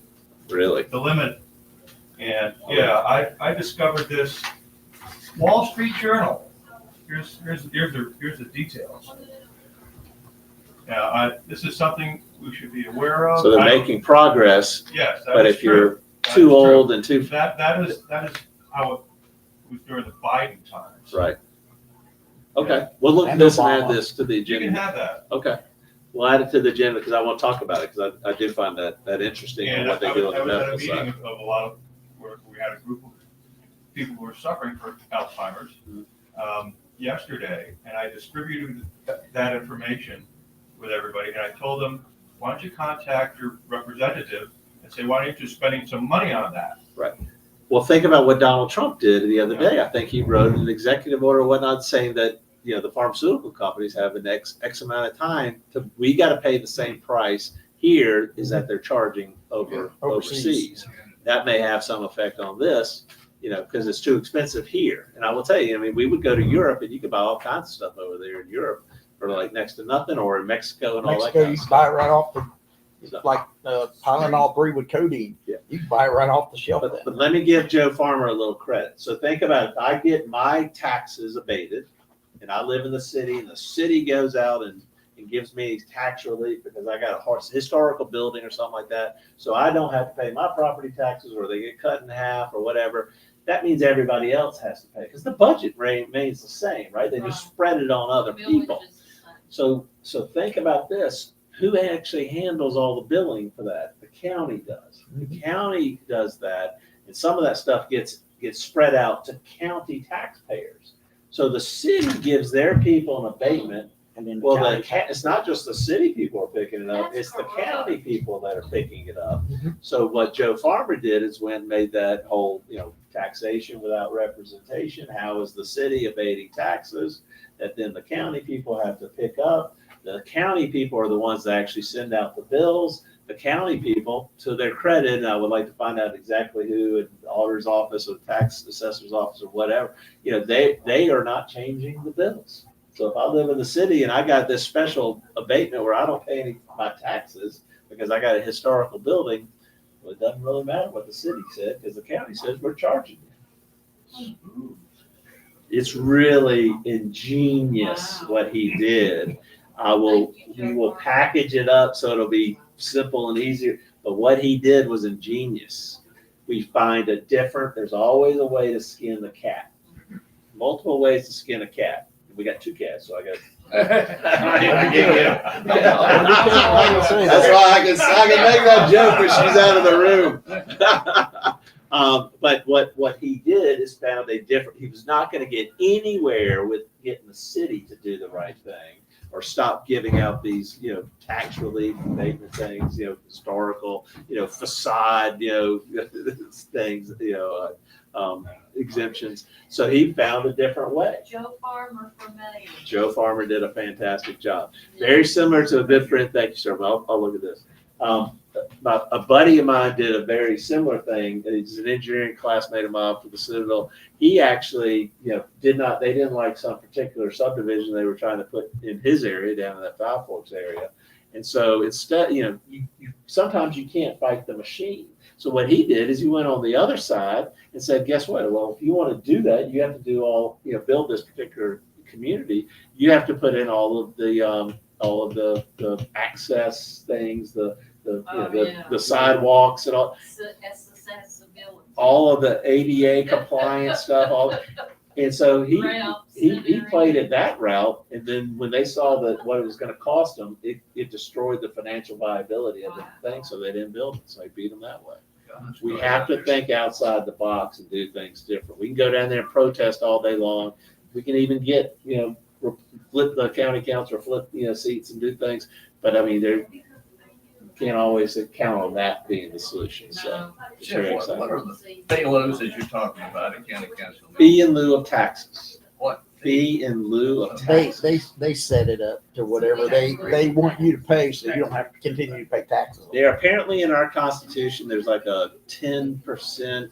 Really? the limit. And I discovered this Wall Street Journal. Here's the details. This is something we should be aware of. So they're making progress. Yes, but if you're too old and too that is how it was during the Biden times. right. Okay, we'll look at this and add this to the You agenda. can have that. Okay, We'll add it to the agenda because I want to talk about it because I do find that interesting and And what they I do was on the at a medical meeting side. of a lot of, where we had a group of people who were suffering from Alzheimer's yesterday, and I distributed that information with everybody, and I told them, why don't you contact your representative and say, why aren't you spending some money on that? Well, think about what Donald Trump did the other day. I think he wrote an executive order or whatnot saying that, the pharmaceutical companies have an X amount of time we got to pay the same price here is that they're charging overseas. That may have some effect on this, because it's too expensive here. And I will tell you, we would go to Europe and you could buy all kinds of stuff over there in Europe for like next to nothing, or in Mexico and all that Mexico, kind you of can stuff. buy it right off the, So- like, Tylenol 3 with codeine. Yeah. You can buy it right off the shelf then. But let me give Joe Farmer a little credit. So think about it. If I get my taxes abated and I live in the city and the city goes out and gives me tax relief because I got a historical building or something like that, so I don't have to pay my property taxes or they get cut in half or whatever, that means everybody else has to pay because the budget remains the same, right? They just spread it on other people. Millage is the same. So think about this. Who actually handles all the billing for that? The county does. The county does that, and some of that stuff gets spread out to county taxpayers. So the city gives their people an abatement. And then Well, the county- it's not just the city people are picking it up; That's it's the correct. county people that are picking it up. Mhm. So what Joe Farmer did is made that whole, taxation without representation. How is the city abating taxes that then the county people have to pick up? The county people are the ones that actually send out the bills. The county people, to their credit, and I would like to find out exactly who in the auditor's office or tax assessor's office or whatever, they are not changing the bills. So if I live in the city and I got this special abatement where I don't pay any of my taxes because I got a historical building, well, it doesn't really matter what the city said because the county says we're charging you. It's really ingenious Wow. what he did. We will package it up so it'll be simple and easier. But what he did was ingenious. We find there's always a way to skin the cat. Multiple ways to skin a cat. We got 2 cats, so I got. That's why I can make that joke when she's out of the room. But what he did is found he was not going to get anywhere with getting the city to do the right thing or stop giving out these, tax relief abatement things, historical, facade, things, exemptions. So he found a different way. Joe Farmer for mayor. Joe Farmer did a fantastic job. Very similar to a good friend. Thank you, sir. I'll look at this. A buddy of mine did a very similar thing. He's an engineering classmate of mine for the Citadel. He actually, they didn't like some particular subdivision they were trying to put in his area down in that Five Forks area. And so instead, sometimes you can't fight the machine. So what he did is he went on the other side and said, guess what? Well, if you want to do that, you have to do build this particular community. You have to put in all of the access things, the sidewalks and all Accessibility. of the ADA compliant stuff. And so he played it that route. And then when they saw what it was going to cost them, it destroyed the financial viability of the thing. So they didn't build it. So they beat them that way. We have to think outside the box and do things different. We can go down there and protest all day long. We can even get, flip the county council or flip, seats and do things. But there can't always count on that being the solution. So it's very Jeff, exciting. what are the payloads that you're talking about at county council? Fee in lieu of taxes. What? Fee in lieu of taxes. They set it up to whatever they want you to pay, so you don't have to continue to pay taxes. There apparently in our constitution, there's like a 10%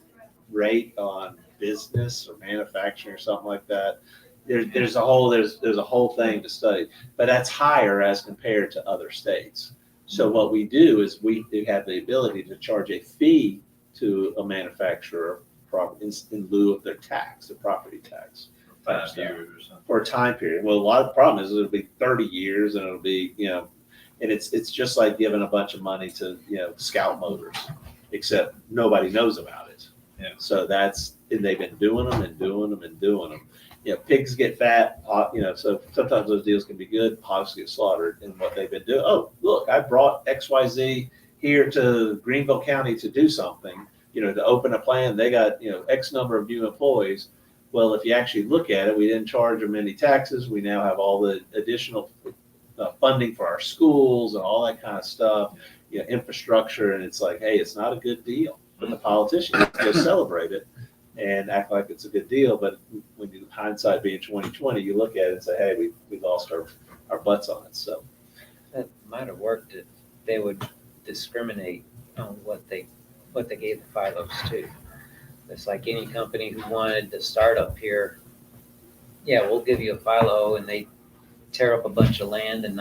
rate on business or manufacturing or something like that. There's a whole thing to study, but that's higher as compared to other states. So what we do is we have the ability to charge a fee to a manufacturer in lieu of their tax, the property tax. 5 years or something. For a time period. Well, a lot of the problem is it'll be 30 years and it'll be, and it's just like giving a bunch of money to, Scout Motors, except nobody knows about it. Yeah. So and they've been doing them and doing them and doing them. pigs get fat, so sometimes those deals can be good, hogs get slaughtered, and what they've been doing. Oh, look, I brought XYZ here to Greenville County to do something, to open a plant. They got, X number of new employees. Well, if you actually look at it, we didn't charge them any taxes. We now have all the additional funding for our schools and all that kind of stuff, infrastructure. And it's like, hey, it's not a good deal. But the politicians go celebrate it and act like it's a good deal. But when you hindsight being 2020, you look at it and say, hey, we lost our butts on it. So That might have worked if they would discriminate on what they gave the FILOs to. It's like any company who wanted to start up here, yeah, we'll give you a FILO, and they tear up a bunch of land and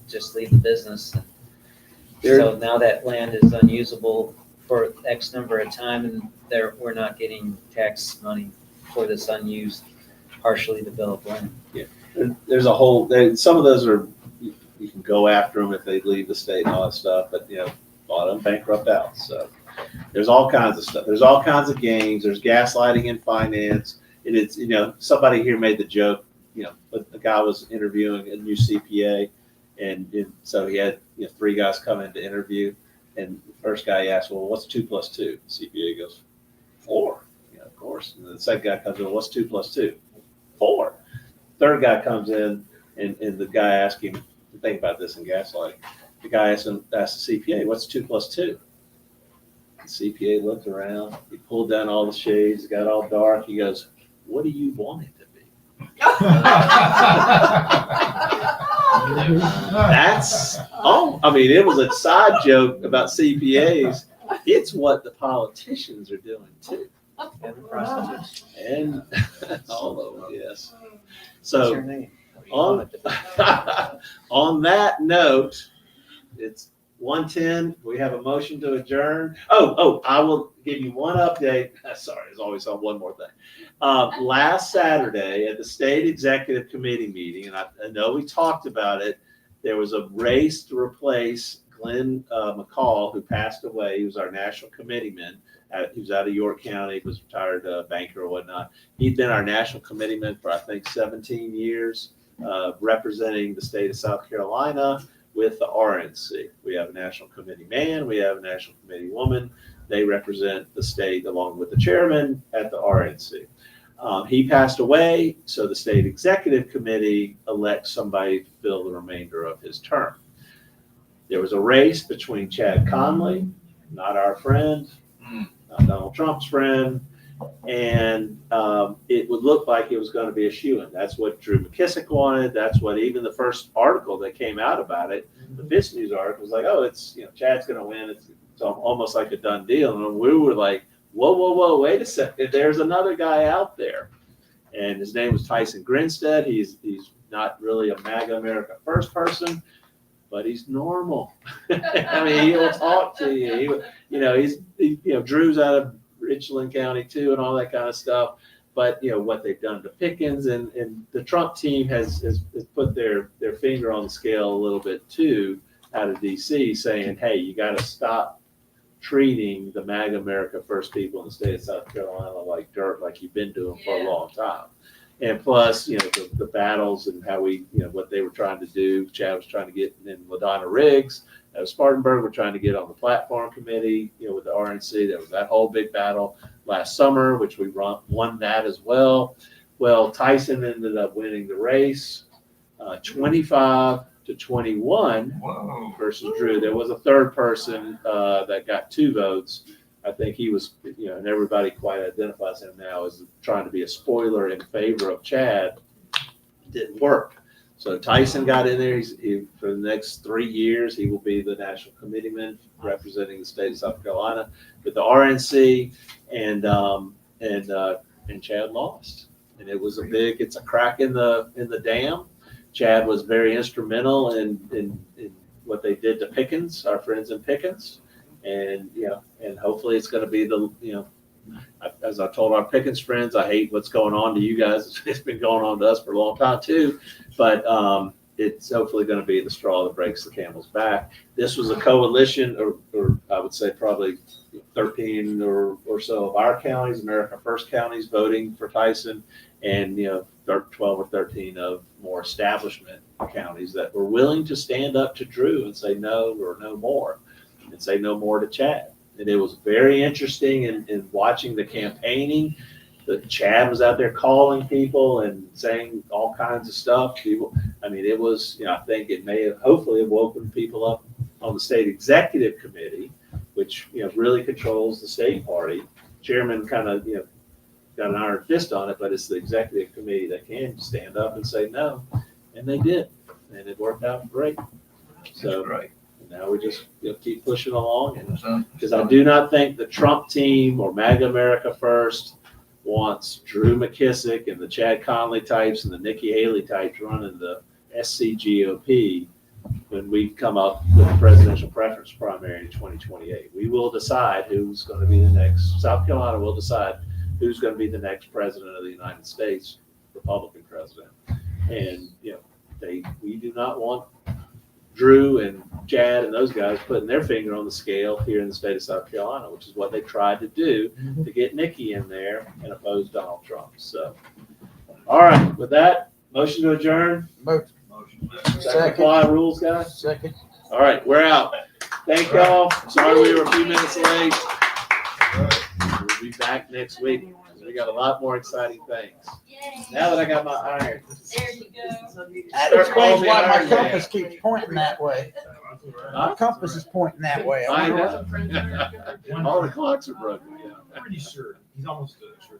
just leave the business. So now that land is unusable for X number of time, and we're not getting tax money for this unused, partially developed land. there's some of those are, you can go after them if they leave the state and all that stuff, but a lot of them bankrupt out. So there's all kinds of stuff. There's all kinds of games. There's gaslighting in finance. And it's, somebody here made the joke, but the guy was interviewing a new CPA. And so he had, 3 guys come in to interview. And the first guy asked, well, what's 2 plus 2? The CPA goes, 4. Of course. And the second guy comes in, what's 2 plus 2? 4. Third guy comes in and the guy asked him, think about this in gaslighting. The guy asked the CPA, what's 2 plus 2? The CPA looked around, he pulled down all the shades, got all dark. He goes, what do you want it to be? It was a side joke about CPAs. It's what the politicians are doing too. And the prostitutes. And all of them, yes. What's So your name? What do you want it to be? on that note, it's 1:10. We have a motion to adjourn. Oh, I will give you one update. Sorry, there's always one more thing. Last Saturday at the state executive committee meeting, and I know we talked about it, there was a race to replace Glenn McCall, who passed away. He was our national committeeman. He was out of York County, was retired banker or whatnot. He'd been our national committeeman for, I think, 17 years, representing the state of South Carolina with the RNC. We have a national committee man, we have a national committee woman. They represent the state along with the chairman at the RNC. He passed away, so the state executive committee elects somebody to fill the remainder of his term. There was a race between Chad Conley, not our friend, not Donald Trump's friend, and it would look like it was going to be a shoo-in. That's what Drew McKissick wanted. That's what even the first article that came out about it, the Fish News article, was like, oh, it's, Chad's going to win. It's almost like a done deal. And we were like, whoa, wait a second. There's another guy out there. And his name was Tyson Grinstead. He's not really a MAGA America First person, but he's normal. He'll talk to you. Drew's out of Richland County too, and all that kind of stuff. But what they've done to Pickens, and the Trump team has put their finger on the scale a little bit too, out of DC, saying, hey, you got to stop treating the MAGA America First people in the state of South Carolina like dirt, like you've been doing for a long time. And plus, the battles and how what they were trying to do. Chad was trying to get in LaDonna Riggs. Spartanburg were trying to get on the platform committee, with the RNC. There was that whole big battle last summer, which we won that as well. Well, Tyson ended up winning the race, 25-21 versus Drew. There was a third person that got 2 votes. I think he was, and everybody quite identifies him now as trying to be a spoiler in favor of Chad. Didn't work. So Tyson got in there. For the next 3 years, he will be the national committeeman representing the state of South Carolina with the RNC, and Chad lost. And it was it's a crack in the dam. Chad was very instrumental in what they did to Pickens, our friends in Pickens, and hopefully it's going to be as I told our Pickens friends, I hate what's going on to you guys. It's been going on to us for a long time too. But it's hopefully going to be the straw that breaks the camel's back. This was a coalition, or I would say probably 13 or so of our counties, America First counties, voting for Tyson, and 12 or 13 of more establishment counties that were willing to stand up to Drew and say no or no more, and say no more to Chad. And it was very interesting in watching the campaigning. Chad was out there calling people and saying all kinds of stuff. It was, I think it may have hopefully have woken people up on the state executive committee, which, really controls the state party. Chairman kind of, got an iron fist on it, but it's the executive committee that can stand up and say no. And they did. And it worked out great. So Right. now we just keep pushing along. So, Because I do not think the Trump team or MAGA America First wants Drew McKissick and the Chad Conley types and the Nikki Haley types running the SCGOP when we come up with the presidential preference primary in 2028. We will decide who's going to be the next, South Carolina will decide who's going to be the next president of the United States, Republican president. And, we do not want Drew and Chad and those guys putting their finger on the scale here in the state of South Carolina, which is what they tried to do to get Nikki in there and oppose Donald Trump. So, all right, with that, motion to adjourn. Motion. Second apply rules, guys. Second. All right, we're out. Thank y'all. Sorry we were a few minutes late. We'll be back next week. We got a lot more exciting things. Yay. Now that I got my iron. There you go. That Start calling explains me why my Iron Man. compass keeps pointing that way. My Huh? compass is pointing that way. I know. All the clocks are broken. Yeah. Pretty sure. He's almost a sure thing.